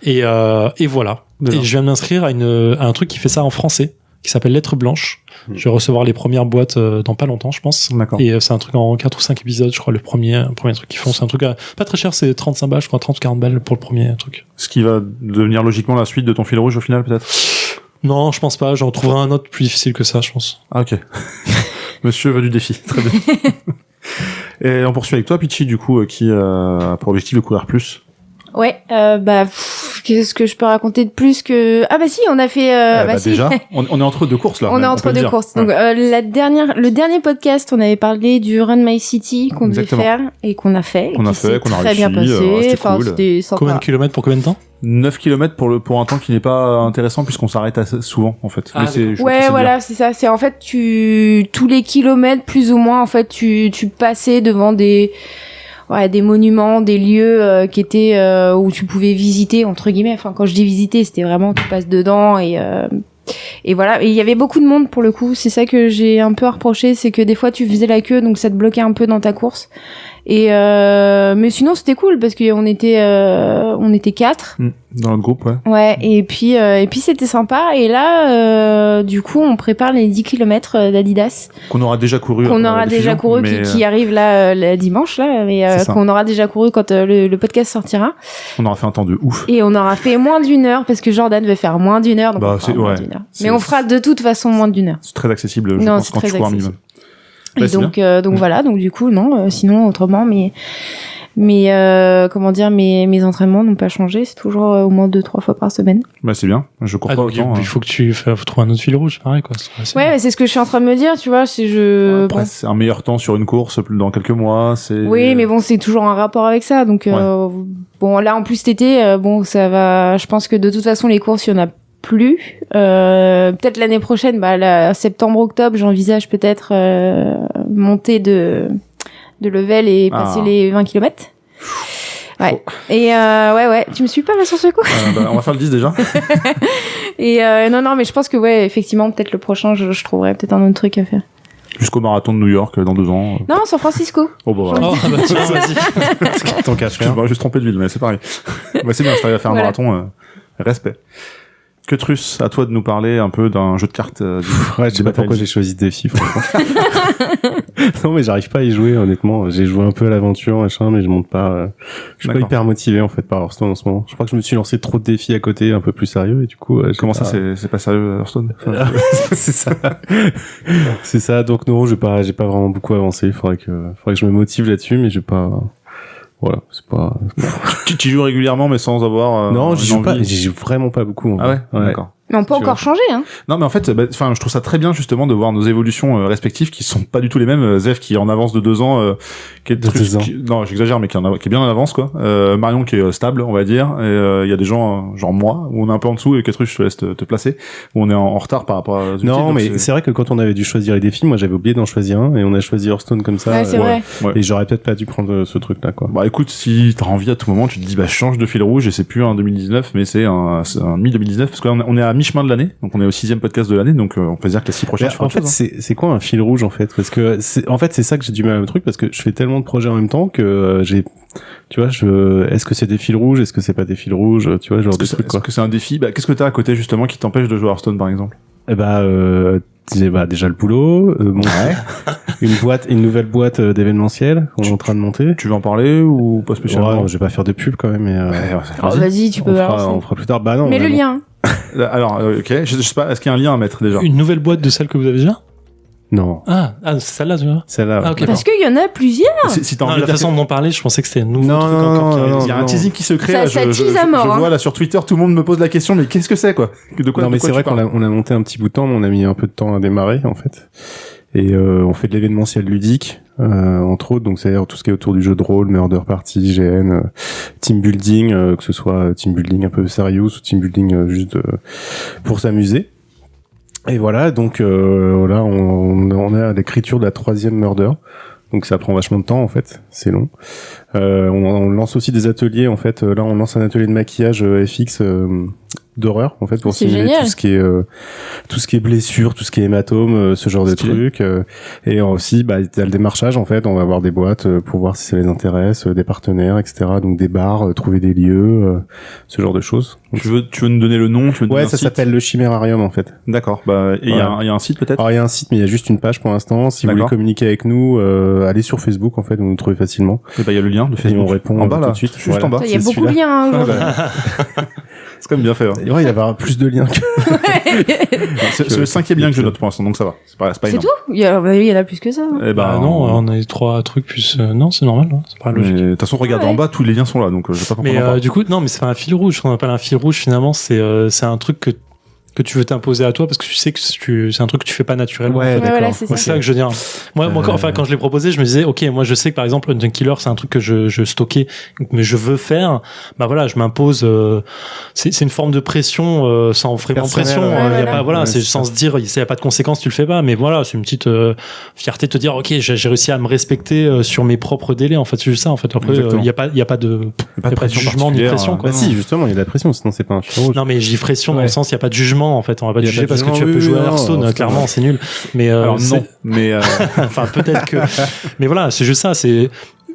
et voilà. D'accord. Et je viens de m'inscrire à un truc qui fait ça en français, qui s'appelle Lettre Blanche. Je vais recevoir les premières boîtes dans pas longtemps, je pense. D'accord. Et c'est un truc en 4 ou 5 épisodes, je crois, le premier truc qu'ils font. C'est un truc pas très cher, c'est 35 balles, je crois, 30 ou 40 balles pour le premier truc. Ce qui va devenir logiquement la suite de ton fil rouge au final, peut-être? Non, je pense pas. J'en trouverai un autre plus difficile que ça, je pense. Ah, ok. Monsieur veut du défi. Très bien. Et on poursuit avec toi, Pitchy, du coup, qui a pour objectif de courir plus. Ouais, qu'est-ce que je peux raconter de plus que... Ah bah si, on a fait... si. Déjà, on est entre deux courses, là. On est entre deux courses. Donc, le dernier podcast, on avait parlé du Run My City qu'on devait faire et qu'on a fait. Qu'on a fait, qu'on a très réussi. bien passé. Enfin, c'était sympa. Combien de kilomètres pour combien de temps? 9 km pour un temps qui n'est pas intéressant puisqu'on s'arrête assez souvent, en fait. Ah, Mais c'est voilà, c'est ça. C'est en fait, tous les kilomètres, plus ou moins, en fait, tu passais devant des monuments, des lieux qui étaient où tu pouvais visiter entre guillemets. Enfin, quand je dis visiter, c'était vraiment tu passes dedans et voilà. Et il y avait beaucoup de monde pour le coup. C'est ça que j'ai un peu reproché, c'est que des fois tu faisais la queue, donc ça te bloquait un peu dans ta course. Et mais sinon c'était cool parce qu'on était 4 dans notre groupe, ouais. Ouais, et puis c'était sympa. Et là, du coup, on prépare les 10 km d'Adidas. Qu'on aura déjà couru. Qui arrive là, le dimanche, là, mais qu'on aura déjà couru quand le podcast sortira. On aura fait un temps de ouf. Et on aura fait moins d'1 heure, parce que Jordan veut faire moins d'1 heure, donc on fera moins d'1 heure. Mais on fera de toute façon moins d'1 heure. C'est très accessible, je pense, quand tu cours un minimum. Et donc voilà, donc du coup, non, sinon, autrement, mais comment dire, mes entraînements n'ont pas changé, c'est toujours au moins 2-3 fois par semaine. Bah c'est bien, je cours pas autant. Il faut que tu trouves un autre fil rouge, pareil quoi. Ouais, c'est ce que je suis en train de me dire, tu vois, Après, c'est un meilleur temps sur une course dans quelques mois, c'est... Oui, mais bon, c'est toujours un rapport avec ça, donc bon, là en plus cet été, ça va, je pense que de toute façon les courses, il y en a plus. Peut-être l'année prochaine, septembre-octobre, j'envisage peut-être monter de level et passer les 20 km. Ouais. Et ouais, tu me suis pas là sur ce coup? On va faire le 10 déjà. Et non, mais je pense que effectivement, peut-être le prochain, je trouverai peut-être un autre truc à faire. Jusqu'au marathon de New York dans 2 ans. Non, San Francisco. Oh bah voilà. Tiens, vas-y. Tant qu'à faire. Je vais juste tromper de ville, mais c'est pareil. C'est bien, si t'arrives à faire un marathon, respect. Quetrus, à toi de nous parler un peu d'un jeu de cartes. Je sais pas pourquoi j'ai choisi ce défi, franchement. Non, mais j'arrive pas à y jouer, honnêtement. J'ai joué un peu à l'aventure, machin, mais je monte pas. Je suis pas hyper motivé, en fait, par Hearthstone en ce moment. Je crois que je me suis lancé trop de défis à côté, un peu plus sérieux, et du coup. Comment ça, c'est pas sérieux, Hearthstone? C'est ça. C'est ça. Donc, non, j'ai pas vraiment beaucoup avancé. Faudrait que je me motive là-dessus, mais j'ai pas. Voilà, c'est pas. Tu joues régulièrement, mais sans avoir. Non, j'y joue vraiment pas beaucoup. Ah ouais, d'accord. Mais on peut encore changer, hein. Non, mais en fait, je trouve ça très bien, justement, de voir nos évolutions respectives qui sont pas du tout les mêmes. Zef qui est en avance de 2 ans, non, j'exagère, mais qui est bien en avance, quoi. Marion qui est stable, on va dire. Et il y a des gens, genre moi, où on est un peu en dessous, et Quetrus, je te laisse te placer, où on est en retard par rapport à... Non, mais c'est vrai que quand on avait dû choisir les défis, moi j'avais oublié d'en choisir un, et on a choisi Hearthstone comme ça. Ouais, c'est vrai. Et j'aurais peut-être pas dû prendre ce truc-là, quoi. Bah écoute, si t'as envie à tout moment, tu te dis, je change de fil rouge, et c'est plus un 2019, mais c'est un mi-2019, parce qu'on est à mi-chemin de l'année, donc on est au 6e podcast de l'année, donc on peut dire que les 6 prochaines. En fait, c'est quoi un fil rouge en fait? Parce que c'est ça que j'ai du mal à me truc, parce que je fais tellement de projets en même temps que tu vois, est-ce que c'est des fils rouges, est-ce que c'est pas des fils rouges, tu vois, genre des trucs quoi. Est-ce que c'est un défi? Qu'est-ce que t'as à côté justement qui t'empêche de jouer à Hearthstone par exemple? Déjà le boulot, une nouvelle boîte d'événementiel qu'on est en train de monter. Tu veux en parler ou pas spécialement? Ouais, je vais pas faire de pub quand même, mais vas-y, tu peux on fera plus tard. Bah non. Mais le lien. Alors, ok, je sais pas, est-ce qu'il y a un lien à mettre déjà? Une nouvelle boîte de celle que vous avez déjà? Non. Ah, c'est celle-là, tu vois? Celle-là. Ah, okay, parce qu'il y en a plusieurs. Si t'as envie de la façon d'en parler, je pensais que c'était un nouveau truc encore. Il y a un teasing qui se crée. Ça tease à mort. Je vois là sur Twitter, tout le monde me pose la question, mais qu'est-ce que c'est quoi? De quoi? Non, mais c'est vrai qu'on a monté un petit bout de temps, mais on a mis un peu de temps à démarrer en fait. Et on fait de l'événementiel ludique, entre autres, donc c'est-à-dire tout ce qui est autour du jeu de rôle, Murder Party, GN, team building, que ce soit team building un peu sérieux ou team building juste pour s'amuser. Et voilà, donc là on a l'écriture de la 3e Murder. Donc ça prend vachement de temps en fait, c'est long. On lance aussi des ateliers en fait. Là on lance un atelier de maquillage FX d'horreur en fait pour simuler tout ce qui est blessure, tout ce qui est hématome, ce genre de trucs. Et aussi t'as le démarchage en fait. On va avoir des boîtes pour voir si ça les intéresse, des partenaires, etc. Donc des bars, trouver des lieux, ce genre de choses. Donc, tu veux nous donner le nom? Ça s'appelle le Chimérarium en fait. D'accord. Et il y a un site peut-être? Alors il y a un site, mais il y a juste une page pour l'instant. Si vous voulez communiquer avec nous, allez sur Facebook en fait, vous nous trouvez facilement. Et il y a le lien de Facebook. Et on répond en bas là, tout de suite. Juste en bas. Il y a beaucoup de liens. C'est quand même bien fait. Hein. Il va y avoir plus de liens que... C'est le 5e lien que je note pour l'instant, donc ça va. C'est pas C'est énorme. tout? Il y en a plus que ça. Eh Bah non, on a 3 trucs plus... non, c'est normal, hein, c'est pas mais logique. de toute façon, regarde Ouais. en bas, tous les liens sont là, donc je vais pas comprendre. Mais du coup, non, mais c'est pas un fil rouge. Ce qu'on appelle un fil rouge, finalement, c'est un truc que tu veux t'imposer à toi parce que tu sais que c'est un truc que tu fais pas naturellement. Ouais, en fait. d'accord. voilà, c'est Moi, ça. c'est ça que je veux dire. Moi, quand je l'ai proposé, je me disais, ok, moi, je sais que par exemple, Hunting Killer, c'est un truc que je stockais, mais je veux faire. Bah voilà, je m'impose. C'est une forme de pression sans vraiment Personnelle, pression. ouais, Il y a voilà. pas, voilà, Ouais, c'est c'est sans se dire, il y a pas de conséquences, tu le fais pas. Mais voilà, c'est une petite fierté de te dire, ok, j'ai réussi à me respecter sur mes propres délais. En fait, c'est juste ça. En fait, après, Exactement. il y a pas de Pas y a pas de jugement ni particulière, pression. Quoi. Bah si, justement, il y a de la pression, sinon c'est pas un fil rouge. Non mais j'ai pression dans Ouais. le sens il y a pas de jugement en fait, on va pas te Il y a juger pas de parce que tu jugement, peux oui, jouer à non, Hearthstone, c'est clairement pas- c'est nul. Mais Alors c'est- non, mais enfin peut-être que mais voilà, c'est juste ça, c'est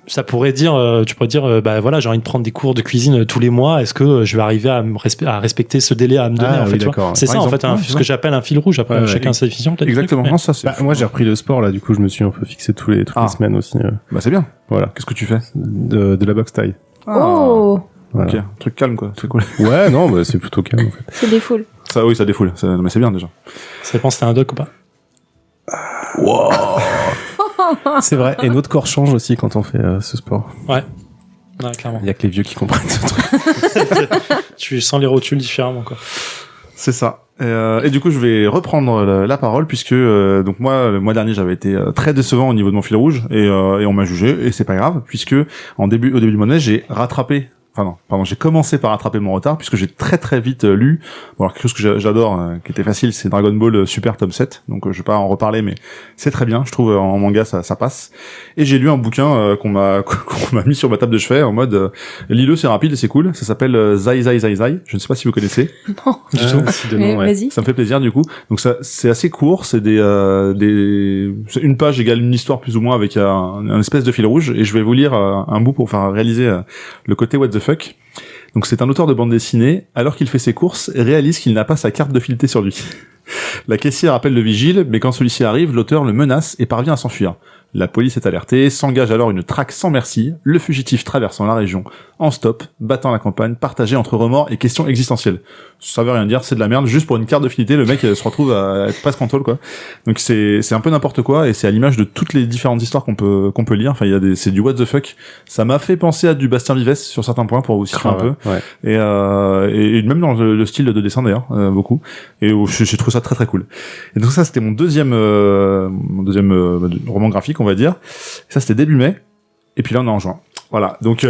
ça pourrait dire tu pourrais dire bah voilà, j'ai envie de prendre des cours de cuisine tous les mois, est-ce que je vais arriver à à respecter ce délai à me donner Ah, en fait, oui, tu vois. d'accord. C'est Par ça en exemple, fait hein, ouais, ce que j'appelle un fil rouge après Ouais, chacun ouais. sa définition peut-être. exactement. Mais- Non, ça c'est. Bah, moi, j'ai repris le sport, là, du coup, je me suis un peu fixé toutes les Ah. semaines aussi. Bah c'est bien. Voilà. Qu'est-ce que tu fais? De la boxe taille. Oh, Voilà. Ok, un truc calme quoi. C'est cool. Ouais, non, bah, c'est plutôt calme, en fait. c'est des foules. Ça, oui, ça défoule. Mais c'est bien déjà. Ça dépend si t'es un doc ou pas. C'est vrai. Et notre corps change aussi quand on fait ce sport. Ouais, clairement. Il y a que les vieux qui comprennent ce truc. Tu sens les rotules différemment quoi. C'est ça. Et du coup, je vais reprendre la parole puisque donc moi, le mois dernier, j'avais été très décevant au niveau de mon fil rouge et on m'a jugé et c'est pas grave puisque au début du mois de mai, j'ai rattrapé. Enfin non, pardon, j'ai commencé par rattraper mon retard puisque j'ai très très vite lu. Bon, alors quelque chose que j'adore, qui était facile, c'est Dragon Ball Super tome 7. Donc je vais pas en reparler, mais c'est très bien. Je trouve en manga ça passe. Et j'ai lu un bouquin qu'on m'a mis sur ma table de chevet en mode lis-le, c'est rapide et c'est cool. Ça s'appelle Zai Zai Zai Zai. Je ne sais pas si vous connaissez. Non. Du tout. Si de Mais nom, ouais. vas-y. Ça me fait plaisir du coup. Donc ça, c'est assez court. C'est c'est une page égale une histoire plus ou moins avec un espèce de fil rouge. Et je vais vous lire un bout pour faire réaliser le côté what the fuck. Donc c'est un auteur de bande dessinée. Alors qu'il fait ses courses, réalise qu'il n'a pas sa carte de fileté sur lui. La caissière appelle le vigile, mais quand celui-ci arrive, l'auteur le menace et parvient à s'enfuir. La police est alertée, s'engage alors une traque sans merci, le fugitif traversant la région, en stop, battant la campagne, partagé entre remords et questions existentielles. Ça veut rien dire, c'est de la merde, juste pour une carte de fidélité, le mec se retrouve à être presque en tôle, quoi. Donc c'est un peu n'importe quoi, et c'est à l'image de toutes les différentes histoires qu'on peut lire, enfin c'est du what the fuck. Ça m'a fait penser à du Bastien Vives sur certains points, pour vous situer un peu. Ouais. Et même dans le style de dessin d'ailleurs, beaucoup. Et j'ai trouvé ça très très cool. Et donc ça c'était mon deuxième roman graphique, on va dire. Et ça c'était début mai. Et puis là on est en juin. Voilà. Donc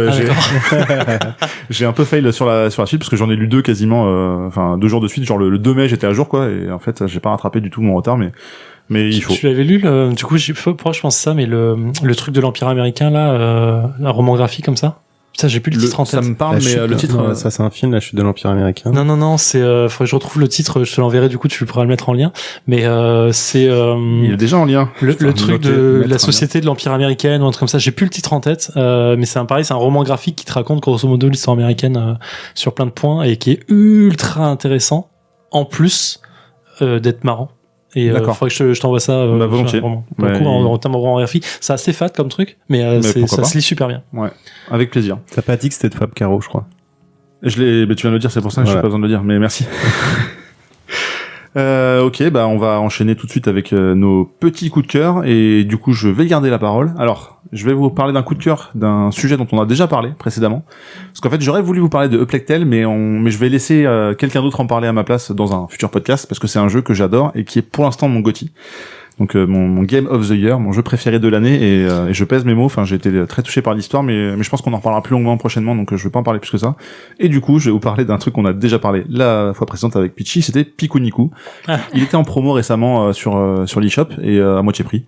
j'ai un peu fail sur la suite parce que j'en ai lu 2 quasiment, enfin 2 jours de suite. Genre le 2 mai j'étais à jour quoi. Et en fait j'ai pas rattrapé du tout mon retard, mais il faut. Tu l'avais lu du coup pourquoi je pense ça mais le truc de l'Empire américain là un roman graphique comme ça. Putain, j'ai plus le titre en Ça tête. me parle, La mais chute, le titre. ça c'est un film, La chute de l'Empire américain. Non, c'est faudrait que je retrouve le titre, je te l'enverrai du coup, tu pourras le mettre en lien. Mais c'est Il est déjà en lien. le Putain, truc noter, de mettre la un société de l'Empire américain ou un truc comme ça, j'ai plus le titre en tête, mais c'est pareil, c'est un roman graphique qui te raconte grosso modo l'histoire américaine sur plein de points et qui est ultra intéressant en plus d'être marrant. Et D'accord. faudrait que je t'envoie ça Bah, volontiers. vraiment. Pour le Ouais, coup, en termes de roman graphique, c'est assez fat comme truc, mais pourquoi ça pas. se lit super bien. Ouais, avec plaisir. T'as pas dit que c'était de Fab Caro, je crois. Mais tu viens de le dire, c'est pour ça que j'ai Voilà. pas besoin de le dire, mais merci. Ok, bah on va enchaîner tout de suite avec nos petits coups de cœur et du coup je vais garder la parole. Alors, je vais vous parler d'un coup de cœur d'un sujet dont on a déjà parlé précédemment. Parce qu'en fait, j'aurais voulu vous parler de Uplectel, mais je vais laisser quelqu'un d'autre en parler à ma place dans un futur podcast parce que c'est un jeu que j'adore et qui est pour l'instant mon GOTY. Donc mon Game of the Year, mon jeu préféré de l'année et je pèse mes mots. Enfin, j'ai été très touché par l'histoire, mais je pense qu'on en reparlera plus longuement prochainement, donc je vais pas en parler plus que ça. Et du coup, je vais vous parler d'un truc qu'on a déjà parlé la fois précédente avec Pitchy, c'était Pikuniku. Ah. Il était en promo récemment sur l'eShop et à moitié prix.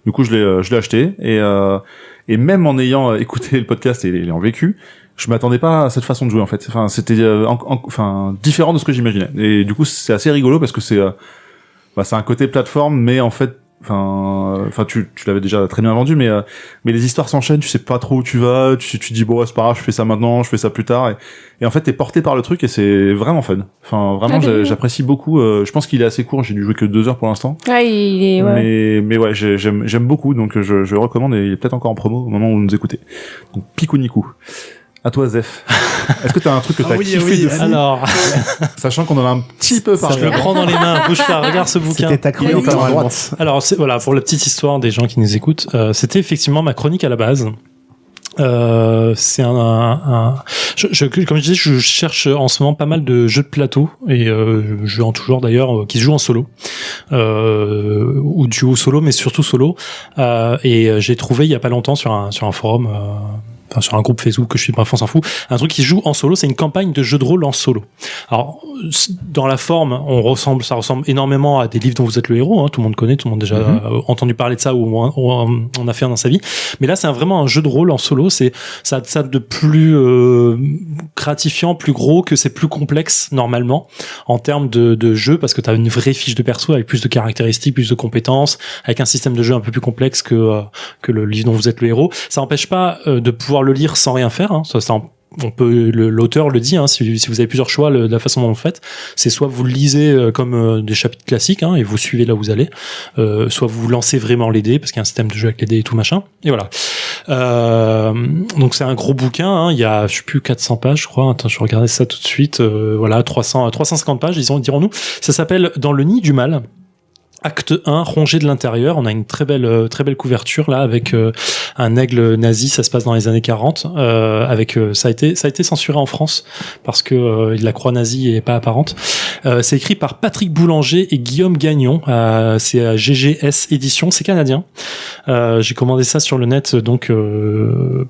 Du coup, je l'ai acheté et même en ayant écouté le podcast et l'ayant vécu, je m'attendais pas à cette façon de jouer en fait. Enfin, c'était différent de ce que j'imaginais. Et du coup, c'est assez rigolo parce que c'est un côté plateforme, mais en fait, tu l'avais déjà très bien vendu, mais les histoires s'enchaînent, tu sais pas trop où tu vas, tu dis bon, ouais, c'est pas grave, je fais ça maintenant, je fais ça plus tard, et en fait, t'es porté par le truc et c'est vraiment fun. Enfin, vraiment, j'apprécie beaucoup. Je pense qu'il est assez court, j'ai dû jouer que 2 heures pour l'instant. Ouais, il est, ouais. Mais ouais, j'aime beaucoup, donc je le recommande et il est peut-être encore en promo au moment où vous nous écoutez. Donc, Pikuniku. À toi, Zef. Est-ce que t'as un truc que t'as kiffé oui, de fou, Alors, sachant qu'on en a un petit peu je parlé. le prends dans les mains. Bouge pas, regarde ce bouquin. C'était ta Il est chronique au talon à normalement. droite. Alors, voilà, pour la petite histoire des gens qui nous écoutent, c'était effectivement ma chronique à la base. C'est comme je disais, je cherche en ce moment pas mal de jeux de plateau et jeux en tout genre d'ailleurs qui se jouent en solo ou duo solo, mais surtout solo. Et j'ai trouvé il y a pas longtemps sur un forum. Enfin, sur un groupe Facebook que je suis, bref, on s'en fout. Un truc qui se joue en solo, c'est une campagne de jeu de rôle en solo. Alors, dans la forme, ça ressemble énormément à des livres dont vous êtes le héros, hein, tout le monde connaît, tout le monde a déjà entendu parler de ça ou on a fait un dans sa vie. Mais là, c'est vraiment un jeu de rôle en solo, ça de plus gratifiant, plus gros, que c'est plus complexe normalement en termes de jeu, parce que t'as une vraie fiche de perso avec plus de caractéristiques, plus de compétences, avec un système de jeu un peu plus complexe que le livre dont vous êtes le héros. Ça n'empêche pas de pouvoir le lire sans rien faire, hein. On peut, l'auteur le dit, hein, si vous avez plusieurs choix, de la façon dont vous le faites, c'est soit vous le lisez comme des chapitres classiques, hein, et vous suivez là où vous allez, soit vous lancez vraiment les dés, parce qu'il y a un système de jeu avec les dés et tout machin, et voilà. Donc c'est un gros bouquin, hein, il y a, je sais plus, 400 pages, je crois. Attends, je regardais ça tout de suite, voilà, 350 pages, dirons-nous. Ça s'appelle Dans le nid du mal. Acte 1, rongé de l'intérieur. On a une très belle couverture là avec un aigle nazi. Ça se passe dans les années 40. Ça a été censuré en France parce que la croix nazie est pas apparente. C'est écrit par Patrick Boulanger et Guillaume Gagnon. C'est à GGS Édition. C'est canadien. J'ai commandé ça sur le net donc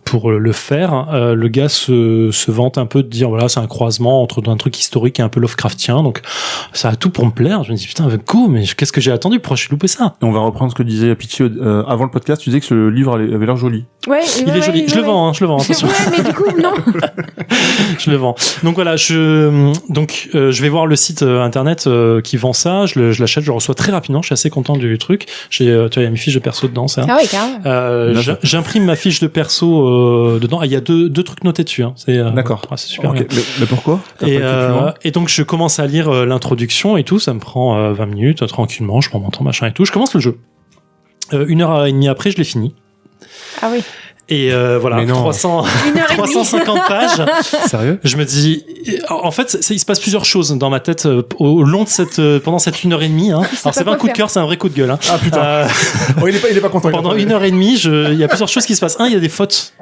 pour le faire. Le gars se vante un peu de dire voilà, c'est un croisement entre un truc historique et un peu Lovecraftien. Donc ça a tout pour me plaire. Je me dis putain, go, mais qu'est-ce que j'ai attendu, pourquoi je suis loupé ça? Et on va reprendre ce que disait Pitchy avant le podcast. Tu disais que le livre avait l'air joli. Ouais, Il est joli. Je le vends, attention. Ouais, mais du coup, non. Je le vends. Donc voilà, je vais voir le site internet qui vend ça. Je l'achète, je le reçois très rapidement. Je suis assez content du truc. Tu vois, il y a mes fiches de perso dedans, ça. Ah oui, carrément. J'imprime ma fiche de perso dedans. Il y a deux trucs notés dessus. Hein. D'accord. C'est super. Okay. Mais pourquoi? Et donc je commence à lire l'introduction et tout. Ça me prend 20 minutes tranquillement. Je prends mon temps, machin et tout. Je commence le jeu. 1h30 après, je l'ai fini. Ah oui. Et voilà, 350 pages. Sérieux? Je me dis, en fait, il se passe plusieurs choses dans ma tête au long de pendant cette 1h30. Hein. Alors c'est pas un coup de cœur, c'est un vrai coup de gueule. Hein. Ah putain. Il est pas content. Pendant 1h30, il y a plusieurs choses qui se passent. Il y a des fautes.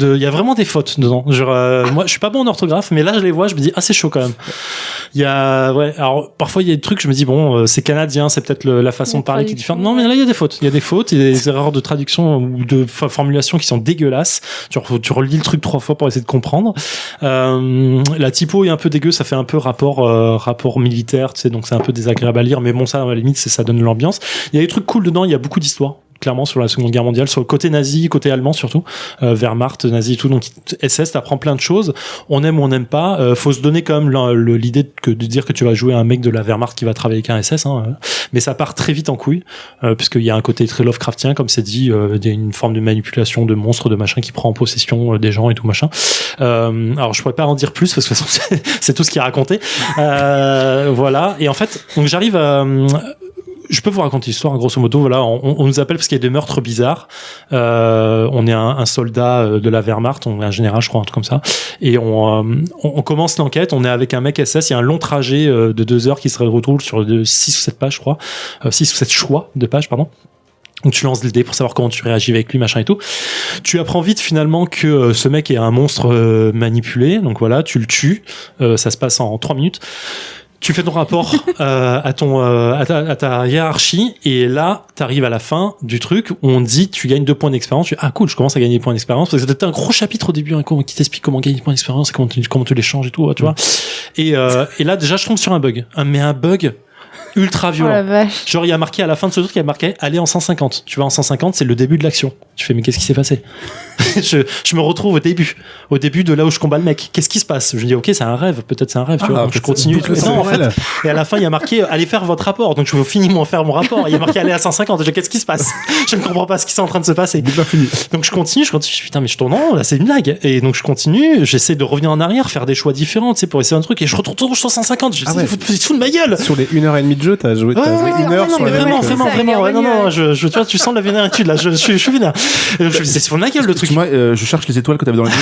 Il y a vraiment des fautes dedans. Genre, moi, je suis pas bon en orthographe, mais là, je les vois, je me dis, c'est chaud quand même. Alors, parfois, il y a des trucs, je me dis, bon, c'est canadien, c'est peut-être la façon de parler qui est différente. Non, mais là, il y a des fautes. Il y a des erreurs de traduction ou de formulation qui sont dégueulasses. Tu relis le truc 3 fois pour essayer de comprendre. La typo est un peu dégueu, ça fait un peu rapport militaire, tu sais, donc c'est un peu désagréable à lire, mais bon, ça, à la limite, ça donne l'ambiance. Il y a des trucs cool dedans, il y a beaucoup d'histoires. Clairement sur la Seconde Guerre mondiale, sur le côté nazi, côté allemand surtout, Wehrmacht, nazi et tout, donc SS, t'apprends plein de choses, on aime ou on n'aime pas, faut se donner quand même l'idée de dire que tu vas jouer un mec de la Wehrmacht qui va travailler avec un SS, hein, mais ça part très vite en couille, puisqu'il y a un côté très Lovecraftien, comme c'est dit, il y a une forme de manipulation de monstres, de machin qui prend en possession des gens et tout machin. Alors je pourrais pas en dire plus, parce que de toute façon c'est tout ce qui est raconté. Voilà, et en fait, donc j'arrive à... Je peux vous raconter l'histoire, grosso modo. Voilà, on nous appelle parce qu'il y a des meurtres bizarres. On est un soldat de la Wehrmacht, on est un général, je crois, un truc comme ça. Et on commence l'enquête. On est avec un mec SS. Il y a un long trajet de 2 heures qui se retrouve sur 6 ou 7 pages, je crois. 6 ou 7 choix de pages, pardon. Donc tu lances le dé pour savoir comment tu réagis avec lui, machin et tout. Tu apprends vite finalement que ce mec est un monstre manipulé. Donc voilà, tu le tues. Ça se passe en 3 minutes. Tu fais ton rapport à ta hiérarchie et là t'arrives à la fin du truc où on te dit tu gagnes 2 points d'expérience. Cool, je commence à gagner des points d'expérience parce que c'était un gros chapitre au début qui t'explique comment gagner des points d'expérience et comment tu les changes et tout, tu vois. Et là déjà je tombe sur un bug, mais un bug ultra violent. Oh la vache. Genre il y a marqué à la fin de ce truc, il y a marqué aller en 150. Tu vas en 150, c'est le début de l'action. Tu fais mais qu'est-ce qui s'est passé? je me retrouve au début de là où je combats le mec. Qu'est-ce qui se passe? Je me dis ok, c'est un rêve, peut-être c'est un rêve, tu vois. Donc je continue. Non, en fait, et à la fin il y a marqué allez faire votre rapport. Donc je finis faire mon rapport. Il y a marqué aller à 150. Qu'est-ce qui se passe? Je ne comprends pas ce qui est en train de se passer. Donc je continue. Putain mais je tourne non, là c'est une blague. Et donc je continue. J'essaie de revenir en arrière, faire des choix différents, tu sais, pour essayer un truc. Et je retourne sur 150. Je me dis fous de ma gueule. Sur les 1h30 de jeu, t'as joué 1 heure sur les vraiment. Ouais, non, tu vois, tu sens la vénéritude là. Je suis vénère. C'est pour ma gueule le truc. Moi, je cherche les étoiles que t'avais dans les yeux.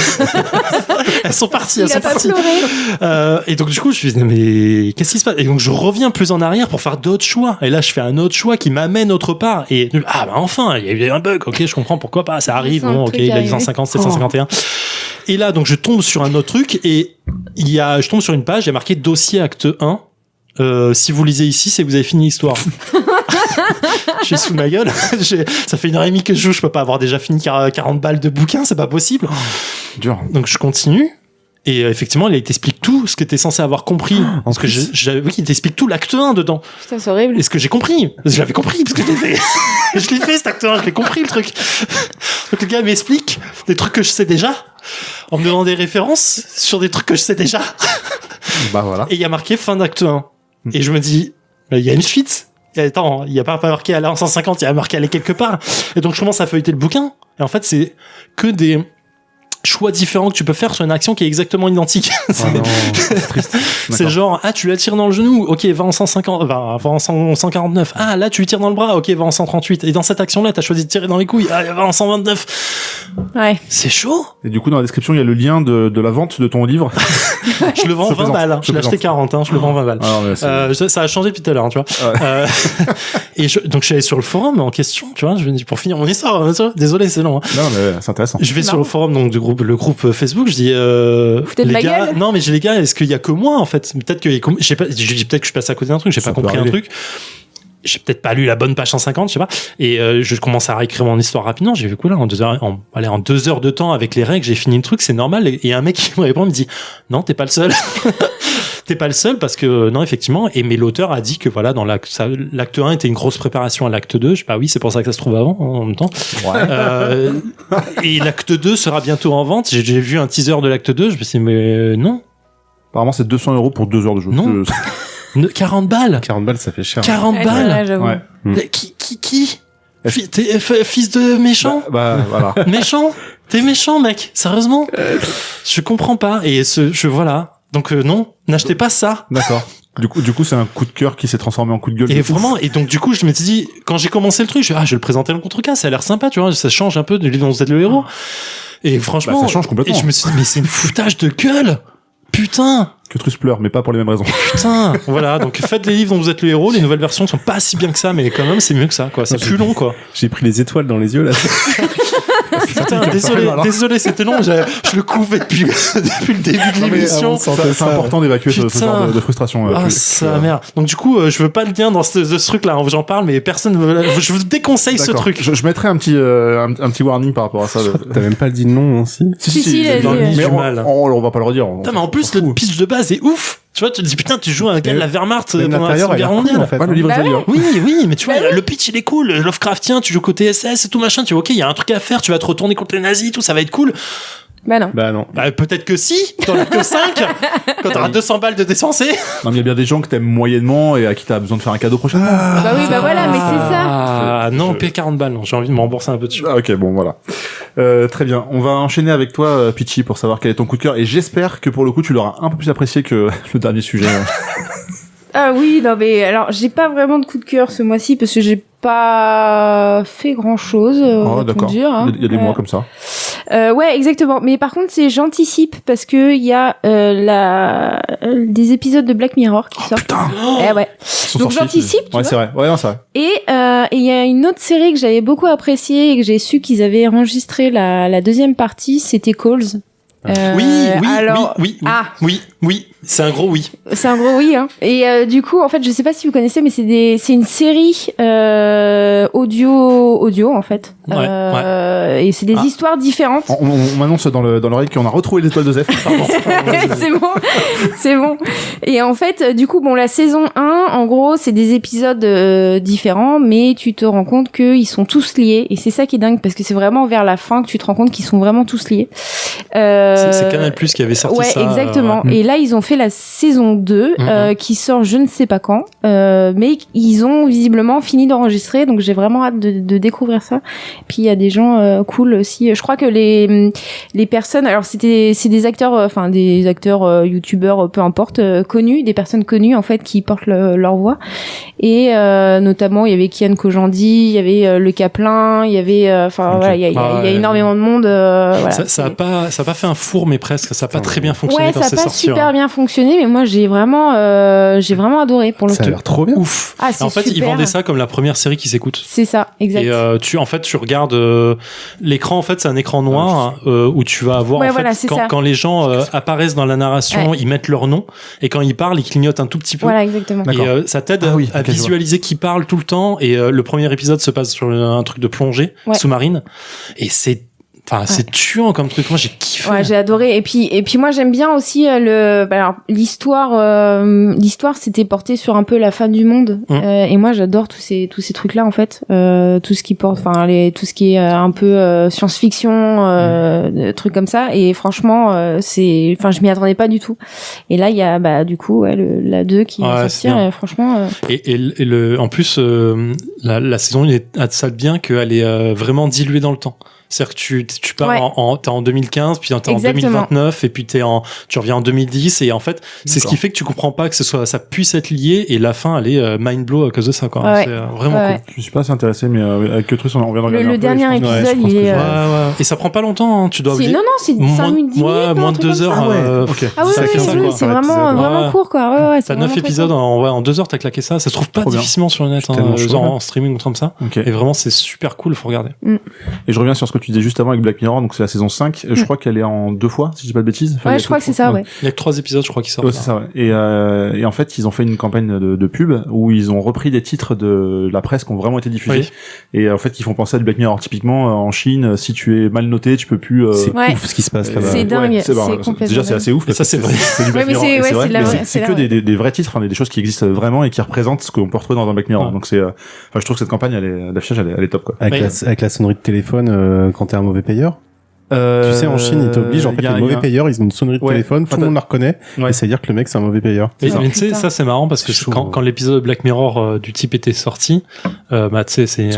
Elles sont parties. Il a pas pleuré. Et donc du coup, je me dis mais qu'est-ce qui se passe? Et donc je reviens plus en arrière pour faire d'autres choix. Et là, je fais un autre choix qui m'amène autre part. Et enfin, il y a eu un bug. Ok, je comprends pourquoi pas. Ça arrive. Bon, ok, il a 850, 751. Et là, donc je tombe sur un autre truc et je tombe sur une page. Il y a marqué dossier acte 1. Si vous lisez ici, c'est que vous avez fini l'histoire. Je suis sous ma gueule. Ça fait 1h30 que je joue. Je peux pas avoir déjà fini 40 balles de bouquin. C'est pas possible. Dur. Donc je continue. Et effectivement, il t'explique tout ce que t'es censé avoir compris. Parce que oui, il t'explique tout l'acte 1 dedans. Putain, c'est horrible. Et ce que j'ai compris. J'avais compris, parce que je l'ai fait. Je l'ai fait, cet acte 1. Je l'ai compris, le truc. Donc le gars m'explique des trucs que je sais déjà. En me donnant des références sur des trucs que je sais déjà. Bah voilà. Et il y a marqué fin d'acte 1. Et je me dis, il y a une suite. Et attends, il y a pas marqué aller en 150, il y a marqué aller quelque part. Et donc je commence à feuilleter le bouquin. Et en fait, c'est que des choix différents que tu peux faire sur une action qui est exactement identique. C'est triste. C'est genre, tu la tires dans le genou, ok, va en 150, va en 149. Là, tu lui tires dans le bras, ok, va en 138. Et dans cette action-là, t'as choisi de tirer dans les couilles, va en 129. Ouais. C'est chaud. Et du coup, dans la description, il y a le lien de la vente de ton livre. Je le vends 20 balles. Je l'ai acheté 40, je le vends 20 balles. Ça a changé depuis tout à l'heure, tu vois. Ouais. Et donc, je suis allé sur le forum en question, tu vois, je me dis, pour finir mon histoire, désolé, c'est long. Non, mais c'est intéressant. Je vais sur le forum, donc, le groupe Facebook, je dis, les gars, non, mais j'ai les gars, est-ce qu'il y a que moi, en fait? Peut-être que, je sais pas, je dis peut-être que je passe à côté d'un truc, j'ai pas compris un truc. J'ai peut-être pas lu la bonne page 150, je sais pas. Et je commence à réécrire mon histoire rapidement. J'ai vu quoi là, en 2 heures de temps avec les règles, j'ai fini le truc, c'est normal. Et un mec qui me répond, me dit, non, t'es pas le seul. T'es pas le seul parce que non, effectivement. Mais l'auteur a dit que voilà, dans l'acte 1 était une grosse préparation à l'acte 2. Je sais pas, oui, c'est pour ça que ça se trouve avant, en même temps. Ouais. Et l'acte 2 sera bientôt en vente. J'ai vu un teaser de l'acte 2. Je me suis dit, mais non. Apparemment, c'est 200 € pour 2 heures de jeu. Non. 40 balles. 40 balles, ça fait cher. 40 balles. Ouais. Qui t'es fils de méchant? Bah voilà. Méchant? T'es méchant, mec. Sérieusement? Je comprends pas. Et voilà. Donc non, n'achetez pas ça. D'accord. Du coup, c'est un coup de cœur qui s'est transformé en coup de gueule. Et vraiment, et donc du coup, je me suis dit, quand j'ai commencé le truc, je vais le présenter le contre-cas, ça a l'air sympa, tu vois, ça change un peu du livre dont vous êtes le héros. Et franchement, ça change complètement. Et je me suis dit, mais c'est une foutage de gueule. Putain. Que Truss pleure, mais pas pour les mêmes raisons. Putain. Voilà, donc faites les livres dont vous êtes le héros, les nouvelles versions sont pas si bien que ça, mais quand même, c'est mieux que ça, quoi. C'est plus long, quoi. J'ai pris les étoiles dans les yeux, là. Putain, désolé, c'était long. Je le couvais depuis le début de l'émission. C'est important d'évacuer ce genre de frustration. Ça merde. Donc du coup, je veux pas le lien dans ce truc-là. J'en parle, mais personne. Je vous déconseille ce truc. Je mettrai un petit warning par rapport à ça. T'as même pas dit le nom aussi. Si, mais on va pas le redire. Mais en plus, le pitch de base est ouf. Tu vois, tu te dis putain, tu joues un gars de la Wehrmacht pendant la Seconde Guerre mondiale. En fait, le livre est joli. Oui, mais tu vois, le pitch il est cool. Lovecraftien, tu joues côté SS et tout machin. Tu vois, ok, il y a un truc à faire. Tu vas te retourner contre les nazis, tout ça va être cool. Bah non. Peut-être que si, t'en as que 5, quand t'auras 200 balles de dépensé. Non, mais il y a bien des gens que t'aimes moyennement et à qui t'as besoin de faire un cadeau prochainement. Bah oui, bah voilà, mais c'est ça. Non, paye 40 balles, non, j'ai envie de me rembourser un peu dessus. Ok, bon, voilà. Très bien. On va enchaîner avec toi, Pitchy, pour savoir quel est ton coup de cœur. Et j'espère que pour le coup, tu l'auras un peu plus apprécié que le dernier sujet. Ah oui, non mais alors j'ai pas vraiment de coup de cœur ce mois-ci parce que j'ai pas fait grand-chose. D'accord. Dire, hein. Il y a des mois comme ça. Ouais, exactement. Mais par contre, j'anticipe parce que il y a des épisodes de Black Mirror qui sortent. Putain. Ouais. Donc j'anticipe. Ouais, c'est vrai. Ouais, non, c'est vrai. Et il y a une autre série que j'avais beaucoup appréciée et que j'ai su qu'ils avaient enregistré la deuxième partie, c'était Calls. Oui, c'est un gros oui. C'est un gros oui, hein. Et du coup, en fait, je sais pas si vous connaissez, mais c'est une série audio en fait. Et c'est des histoires différentes. On m'annonce dans l'oreille qu'on a retrouvé l'étoile de Zef. c'est bon. Et en fait, du coup, la saison 1, en gros, c'est des épisodes différents, mais tu te rends compte qu'ils sont tous liés. Et c'est ça qui est dingue, parce que c'est vraiment vers la fin que tu te rends compte qu'ils sont vraiment tous liés. C'est Canal+ qui avait sorti ça. Ouais, exactement. Et là, là, ils ont fait la saison 2 qui sort je ne sais pas quand, mais ils ont visiblement fini d'enregistrer, donc j'ai vraiment hâte de découvrir ça. Puis il y a des gens cool aussi. Je crois que les personnes, alors c'est des acteurs, enfin des acteurs youtubeurs, peu importe, connus, des personnes connues en fait qui portent leur voix. Et notamment il y avait Kian Kojandi, il y avait Le Caplin, il y avait, voilà, il y a énormément de monde. Voilà, ça a pas fait un four, mais presque. Ça a pas très bien fonctionné quand c'est sorti. Ça a pas super bien fonctionné, mais moi j'ai vraiment adoré pour le coup. Ça a l'air trop bien. Ouf. Ah, c'est en fait, super. ils vendaient ça comme la première série qui s'écoute. C'est ça, exact. Et tu regardes l'écran. En fait, c'est un écran noir où tu vas avoir quand les gens apparaissent dans la narration, ils mettent leur nom, et quand ils parlent, ils clignotent un tout petit peu. Voilà, exactement. Et ça t'aide à visualiser qui parle tout le temps. Et le premier épisode se passe sur un truc de plongée sous-marine, et c'est tuant comme truc. Moi, j'ai kiffé. Ouais, j'ai adoré. Et puis moi, j'aime bien aussi l'histoire. L'histoire, c'était porté sur un peu la fin du monde. Et moi, j'adore tous ces trucs-là, en fait. Tout ce qui porte, tout ce qui est un peu science-fiction, trucs comme ça. Et franchement, je m'y attendais pas du tout. Et là, il y a, du coup, la 2 qui va sortir. Et franchement. En plus, la saison, il est ça de bien qu'elle est vraiment diluée dans le temps. C'est-à-dire que tu pars t'es en 2015, puis t'es en 2029, et puis tu reviens en 2010, et en fait, c'est ce qui fait que tu comprends pas que ça puisse être lié, et la fin, elle est mind blow à cause de ça, quoi. Ouais. C'est vraiment cool. Je suis pas assez intéressé, mais avec Truss, on vient de regarder le dernier épisode, il est. Et ça prend pas longtemps, hein, tu dois oublier. Non, c'est 5 minutes, moins de 2 heures. Ah ouais, c'est vraiment court, quoi. Ouais, t'as 9 épisodes en 2 heures, t'as claqué ça. Ça se trouve pas difficilement sur le net, genre en streaming ou comme ça. Et vraiment, c'est super cool, faut regarder. Et je reviens sur ce que tu disais juste avant avec Black Mirror, donc c'est la saison 5. Je crois qu'elle est en 2 fois, si je dis pas de bêtises. Ouais, je crois que c'est ça, ouais. Il y a que 3 épisodes, je crois, qui sortent. Ouais, c'est ça, ouais. Et en fait, ils ont fait une campagne de pub où ils ont repris des titres de la presse qui ont vraiment été diffusés. Oui. Et en fait, ils font penser à du Black Mirror. Typiquement, en Chine, si tu es mal noté, tu peux plus... C'est ouf ce qui se passe là-bas. C'est dingue, c'est complètement déjà, c'est assez ouf. Et ça, c'est vrai. C'est du Black Mirror. C'est que des vrais titres, des choses qui existent vraiment et qui représentent ce qu'on peut retrouver dans un Black Mirror. Donc je trouve que cette campagne, d'affichage, elle est top, quoi. Avec la sonnerie de téléphone quand t'es un mauvais payeur. Tu sais, en Chine, ils t'obligent, en fait, les mauvais payeurs, ils ont une sonnerie de téléphone, tout le monde la reconnaît, et ça veut dire que le mec, c'est un mauvais payeur. Mais tu sais, ça, c'est marrant, parce que quand l'épisode de Black Mirror du type était sorti, tu sais, c'est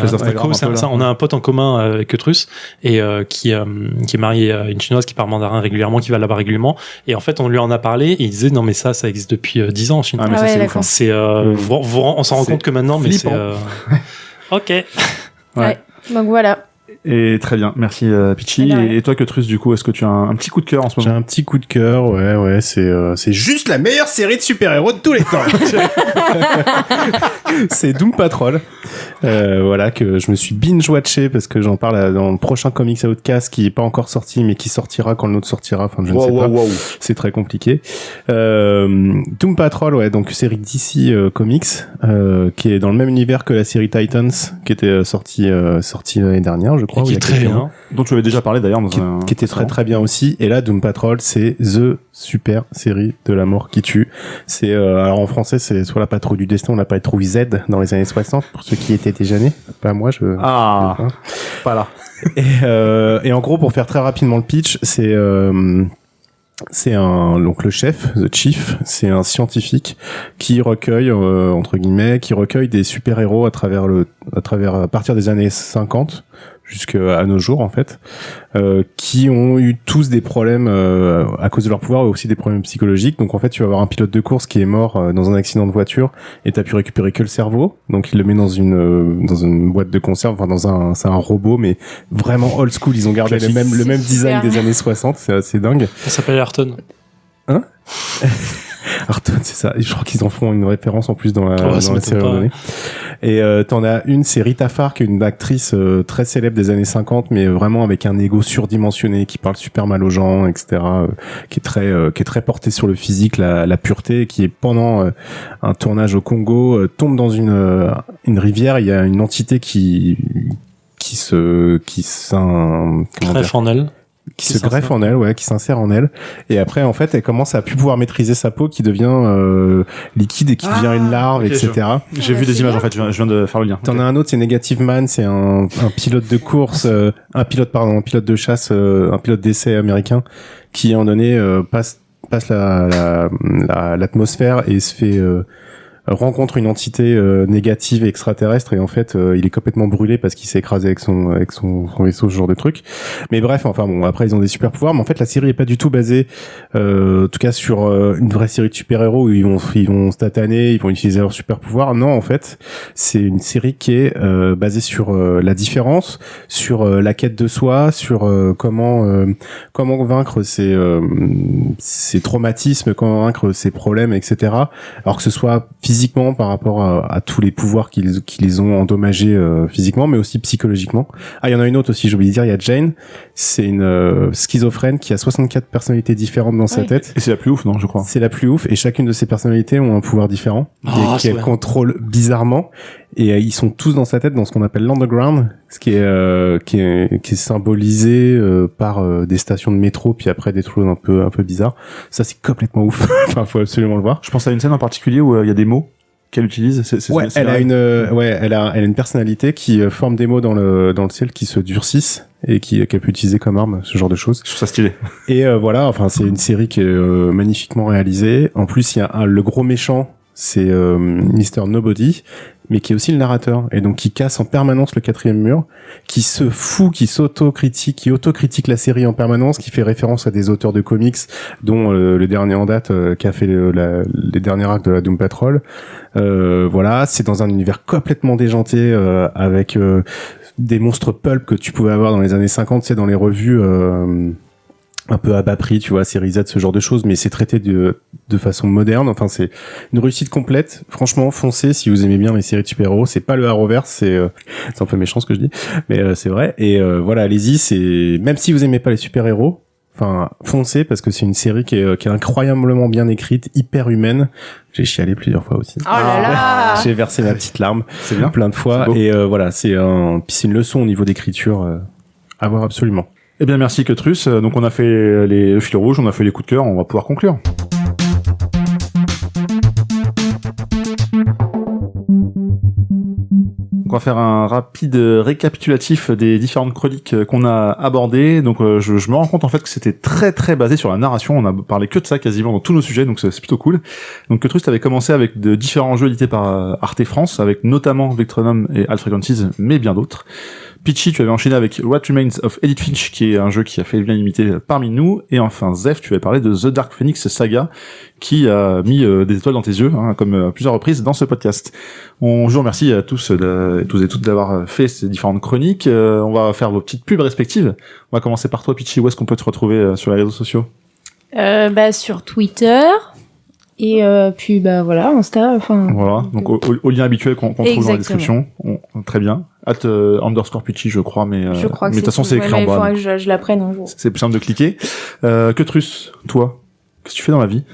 on a un pote en commun avec Truss, et qui est marié à une chinoise qui parle mandarin régulièrement, qui va là-bas régulièrement, et en fait, on lui en a parlé, et il disait, non, mais ça existe depuis 10 ans en Chine. Ah, mais ça, c'est ouf. C'est, on s'en rend compte que maintenant, mais c'est, ok. Ouais. Donc voilà. Et très bien, merci Pitchy. Et toi, que Truss, du coup, est-ce que tu as un petit coup de cœur en ce moment? J'ai un petit coup de cœur, ouais, c'est juste la meilleure série de super-héros de tous les temps. C'est Doom Patrol. Voilà, que je me suis binge-watché parce que j'en parle dans le prochain Comics Outcast qui est pas encore sorti, mais qui sortira quand le nôtre sortira. Enfin, je ne sais pas. C'est très compliqué. Doom Patrol, ouais, donc série DC Comics, qui est dans le même univers que la série Titans, qui était sortie l'année dernière, je crois. Qui est très bien. Dont tu avais déjà parlé d'ailleurs qui était très très bien aussi. Et là, Doom Patrol, c'est the super série de la mort qui tue. C'est alors en français, c'est soit la patrouille du destin ou la patrouille Z dans les années 60 pour ceux qui étaient déjà nés. Pas moi, pas là. Et en gros, pour faire très rapidement le pitch, donc le chef, The Chief, c'est un scientifique qui recueille entre guillemets, qui recueille des super-héros à partir des années 50 jusqu'à nos jours en fait, qui ont eu tous des problèmes à cause de leur pouvoir et aussi des problèmes psychologiques. Donc en fait, tu vas avoir un pilote de course qui est mort dans un accident de voiture et t'as pu récupérer que le cerveau. Donc il le met dans une boîte de conserve, enfin c'est un robot mais vraiment old school. Ils ont gardé le même design des années 60. C'est assez dingue. Ça s'appelle Ayrton. Hein? Ayrton, c'est ça. Et je crois qu'ils en font une référence en plus dans la série. Et t'en as une, c'est Rita Farr, qui est une actrice très célèbre des années 50, mais vraiment avec un ego surdimensionné, qui parle super mal aux gens, etc. Qui est très portée sur le physique, la pureté, et qui est pendant un tournage au Congo tombe dans une rivière. Il y a une entité qui s'insère en elle, qui s'insère en elle, et après en fait elle commence à plus pouvoir maîtriser sa peau, qui devient liquide et qui devient une larve, etc. J'ai vu des images en fait, je viens de faire le lien. T'en as un autre, c'est Negative Man, c'est un pilote de course, un pilote de chasse, un pilote d'essai américain qui à un moment donné passe passe l'atmosphère et se fait rencontre une entité négative extraterrestre et en fait il est complètement brûlé parce qu'il s'est écrasé avec son vaisseau, ce genre de truc. Mais bref, enfin bon, après ils ont des super pouvoirs, mais en fait la série est pas du tout basée en tout cas sur une vraie série de super-héros où ils vont se tataner, ils vont utiliser leurs super pouvoirs. Non, en fait, c'est une série qui est basée sur la différence, sur la quête de soi, sur comment vaincre ses traumatismes, comment vaincre ses problèmes, etc. Alors que ce soit physiquement par rapport à tous les pouvoirs qui les ont endommagés physiquement, mais aussi psychologiquement. Ah, il y en a une autre aussi, j'ai oublié de dire, il y a Jane, c'est une schizophrène qui a 64 personnalités différentes dans sa tête. Et c'est la plus ouf, non, je crois. C'est la plus ouf, et chacune de ces personnalités ont un pouvoir différent, qu'elle contrôle bizarrement, et ils sont tous dans sa tête dans ce qu'on appelle l'underground, ce qui est symbolisé par des stations de métro, puis après des trucs un peu bizarres. Ça, c'est complètement ouf. Enfin, faut absolument le voir. Je pense à une scène en particulier où il y a des mots qu'elle utilise. Elle a une personnalité qui forme des mots dans le ciel qui se durcissent et qu'elle peut utiliser comme arme, ce genre de choses. Je trouve ça stylé. Et voilà, enfin, c'est une série qui est magnifiquement réalisée. En plus, il y a le gros méchant, c'est Mr. Nobody, mais qui est aussi le narrateur, et donc qui casse en permanence le 4e mur, qui se fout, qui s'autocritique, qui autocritique la série en permanence, qui fait référence à des auteurs de comics, dont le dernier en date qui a fait les derniers actes de la Doom Patrol. Voilà, c'est dans un univers complètement déjanté, avec des monstres pulp que tu pouvais avoir dans les années 50, c'est dans les revues un peu à bas prix, tu vois, série Z, ce genre de choses, mais c'est traité de façon moderne. Enfin, c'est une réussite complète. Franchement, foncez si vous aimez bien les séries de super-héros. C'est pas le Arrowverse, c'est un peu méchant ce que je dis, mais c'est vrai. Et voilà, allez-y. C'est même si vous aimez pas les super-héros, enfin, foncez parce que c'est une série qui est incroyablement bien écrite, hyper humaine. J'ai chialé plusieurs fois aussi. Oh là là. J'ai versé ma petite larme. C'est bien. Plein de fois. Et voilà, c'est une leçon au niveau d'écriture à voir absolument. Eh bien, merci Cutrus. Donc, on a fait le fil rouge, on a fait les coups de cœur, on va pouvoir conclure. Donc, on va faire un rapide récapitulatif des différentes chroniques qu'on a abordées. Donc, je me rends compte en fait que c'était très très basé sur la narration. On a parlé que de ça quasiment dans tous nos sujets, donc c'est plutôt cool. Donc, Cutrus, t'avais commencé avec de différents jeux édités par Arte France, avec notamment Vectronome et Alt Frequencies, mais bien d'autres. Pitchy, tu avais enchaîné avec What Remains of Edith Finch, qui est un jeu qui a fait l'unanimité parmi nous. Et enfin, Zef, tu avais parlé de The Dark Phoenix Saga, qui a mis des étoiles dans tes yeux, hein, comme à plusieurs reprises dans ce podcast. Je vous remercie à tous et toutes d'avoir fait ces différentes chroniques. On va faire vos petites pubs respectives. On va commencer par toi, Pitchy. Où est-ce qu'on peut te retrouver sur les réseaux sociaux? Sur Twitter. Et puis voilà, Insta, enfin. Voilà, donc au lien habituel qu'on trouve dans la description. Très bien. @_Pitchy, je crois, mais je crois que de toute façon c'est écrit en bas. Il faudrait que je l'apprenne un jour. C'est plus simple de cliquer. Cutrus, toi, qu'est-ce que tu fais dans la vie?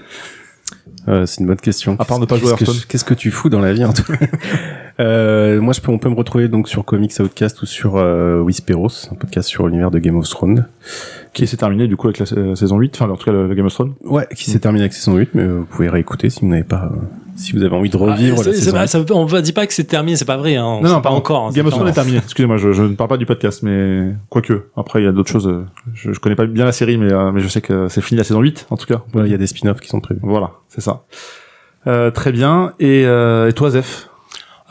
C'est une bonne question. À part ne pas jouer à Hearthstone. Qu'est-ce que tu fous dans la vie, en tout cas? Moi, on peut me retrouver donc sur Comics Outcast ou sur Whisperos, un podcast sur l'univers de Game of Thrones. Qui s'est terminé du coup avec la saison 8, enfin en tout cas le Game of Thrones. Ouais, qui s'est terminé avec saison 8, mais vous pouvez réécouter si vous n'avez pas, si vous avez envie de revivre la saison. On va dire pas que c'est terminé, c'est pas vrai, hein. Non, pas encore. Game of Thrones est terminé. Excusez-moi, je ne parle pas du podcast, mais quoique. Après, il y a d'autres choses. Je connais pas bien la série, mais je sais que c'est fini la saison 8, en tout cas. Ouais, il y a des spin-offs qui sont prévus. Voilà, c'est ça. Très bien. Et toi, Zef?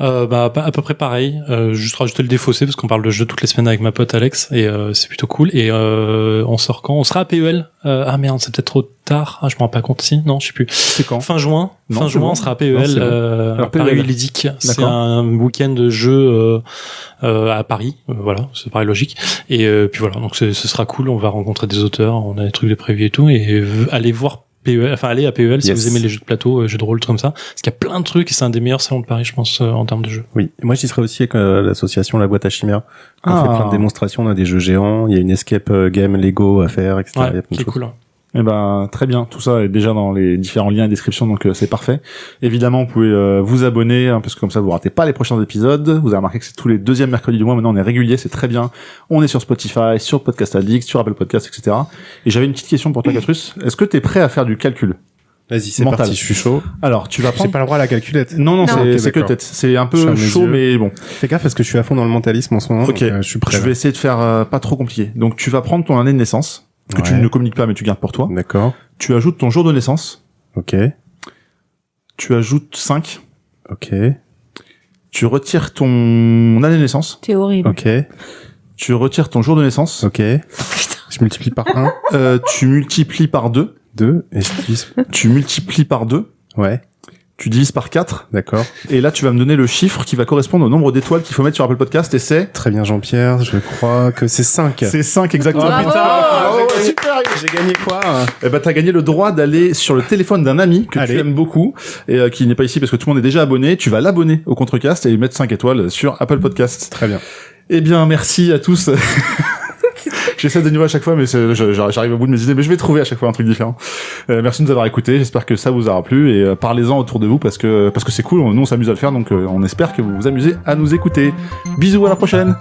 À peu près pareil. Juste rajouter le défaussé parce qu'on parle de jeu toutes les semaines avec ma pote Alex et c'est plutôt cool. Et on sort quand? On sera à PEL. Ah merde, c'est peut-être trop tard. Ah, je me rends pas compte si. Non, je sais plus. C'est quand? Fin juin. Non, fin juin, bon. on sera à PEL. Alors, Paris Ludique. C'est un week-end de jeu à Paris. Voilà, c'est pareil logique. Et puis voilà, donc ce sera cool. On va rencontrer des auteurs. On a des trucs de prévus et tout. Et allez voir PEL, enfin allez à PEL si vous aimez les jeux de plateau, jeux de rôle, tout comme ça, parce qu'il y a plein de trucs et c'est un des meilleurs salons de Paris, je pense, en termes de jeux. Oui, moi j'y serai aussi avec l'association La Boîte à Chimère. On fait plein de démonstrations, on a des jeux géants, il y a une escape game Lego à faire, etc. Ouais, il y a plein de c'est choses. cool. Eh ben, très bien. Tout ça est déjà dans les différents liens et descriptions, donc c'est parfait. Évidemment, vous pouvez vous abonner, hein, parce que comme ça, vous ratez pas les prochains épisodes. Vous avez remarqué que c'est tous les deuxièmes mercredis du mois. Maintenant, on est régulier, c'est très bien. On est sur Spotify, sur Podcast Addict, sur Apple Podcast, etc. Et j'avais une petite question pour toi, Catrus. Est-ce que t'es prêt à faire du calcul? Vas-y, c'est mental. parti, je suis chaud. Alors, tu vas prendre... J'ai pas le droit à la calculette. Non, Non. c'est que d'accord. tête. C'est un peu chaud, mais bon. Fais gaffe parce que je suis à fond dans le mentalisme en ce moment. Ok, donc, je suis prêt. je vais essayer de faire pas trop compliqué. Donc, tu vas prendre ton année de naissance, que tu Ouais. ne communiques pas, mais tu gardes pour toi. D'accord. Tu ajoutes ton jour de naissance. Ok. Tu ajoutes 5. Ok. Tu retires ton année de naissance. C'est horrible. Ok. Tu retires ton jour de naissance. Ok. Je multiplie par 1, Tu multiplies par 2. 2, et je divise. Tu multiplies par 2. Ouais. Tu divises par 4. D'accord. Et là, tu vas me donner le chiffre qui va correspondre au nombre d'étoiles qu'il faut mettre sur Apple Podcast. Et c'est... Très bien, Jean-Pierre. Je crois que c'est 5. C'est 5 exactement. Bravo. Bravo, super. J'ai gagné quoi? Eh ben, t'as gagné le droit d'aller sur le téléphone d'un ami que Allez. tu aimes beaucoup et qui n'est pas ici parce que tout le monde est déjà abonné. Tu vas l'abonner au Contrecast et lui mettre 5 étoiles sur Apple Podcast. Très bien. Eh bien, merci à tous. J'essaie de nouveau à chaque fois, mais j'arrive au bout de mes idées, mais je vais trouver à chaque fois un truc différent. Merci de nous avoir écoutés. J'espère que ça vous aura plu et parlez-en autour de vous parce que c'est cool. Nous, on s'amuse à le faire, donc on espère que vous vous amusez à nous écouter. Bisous, à la prochaine.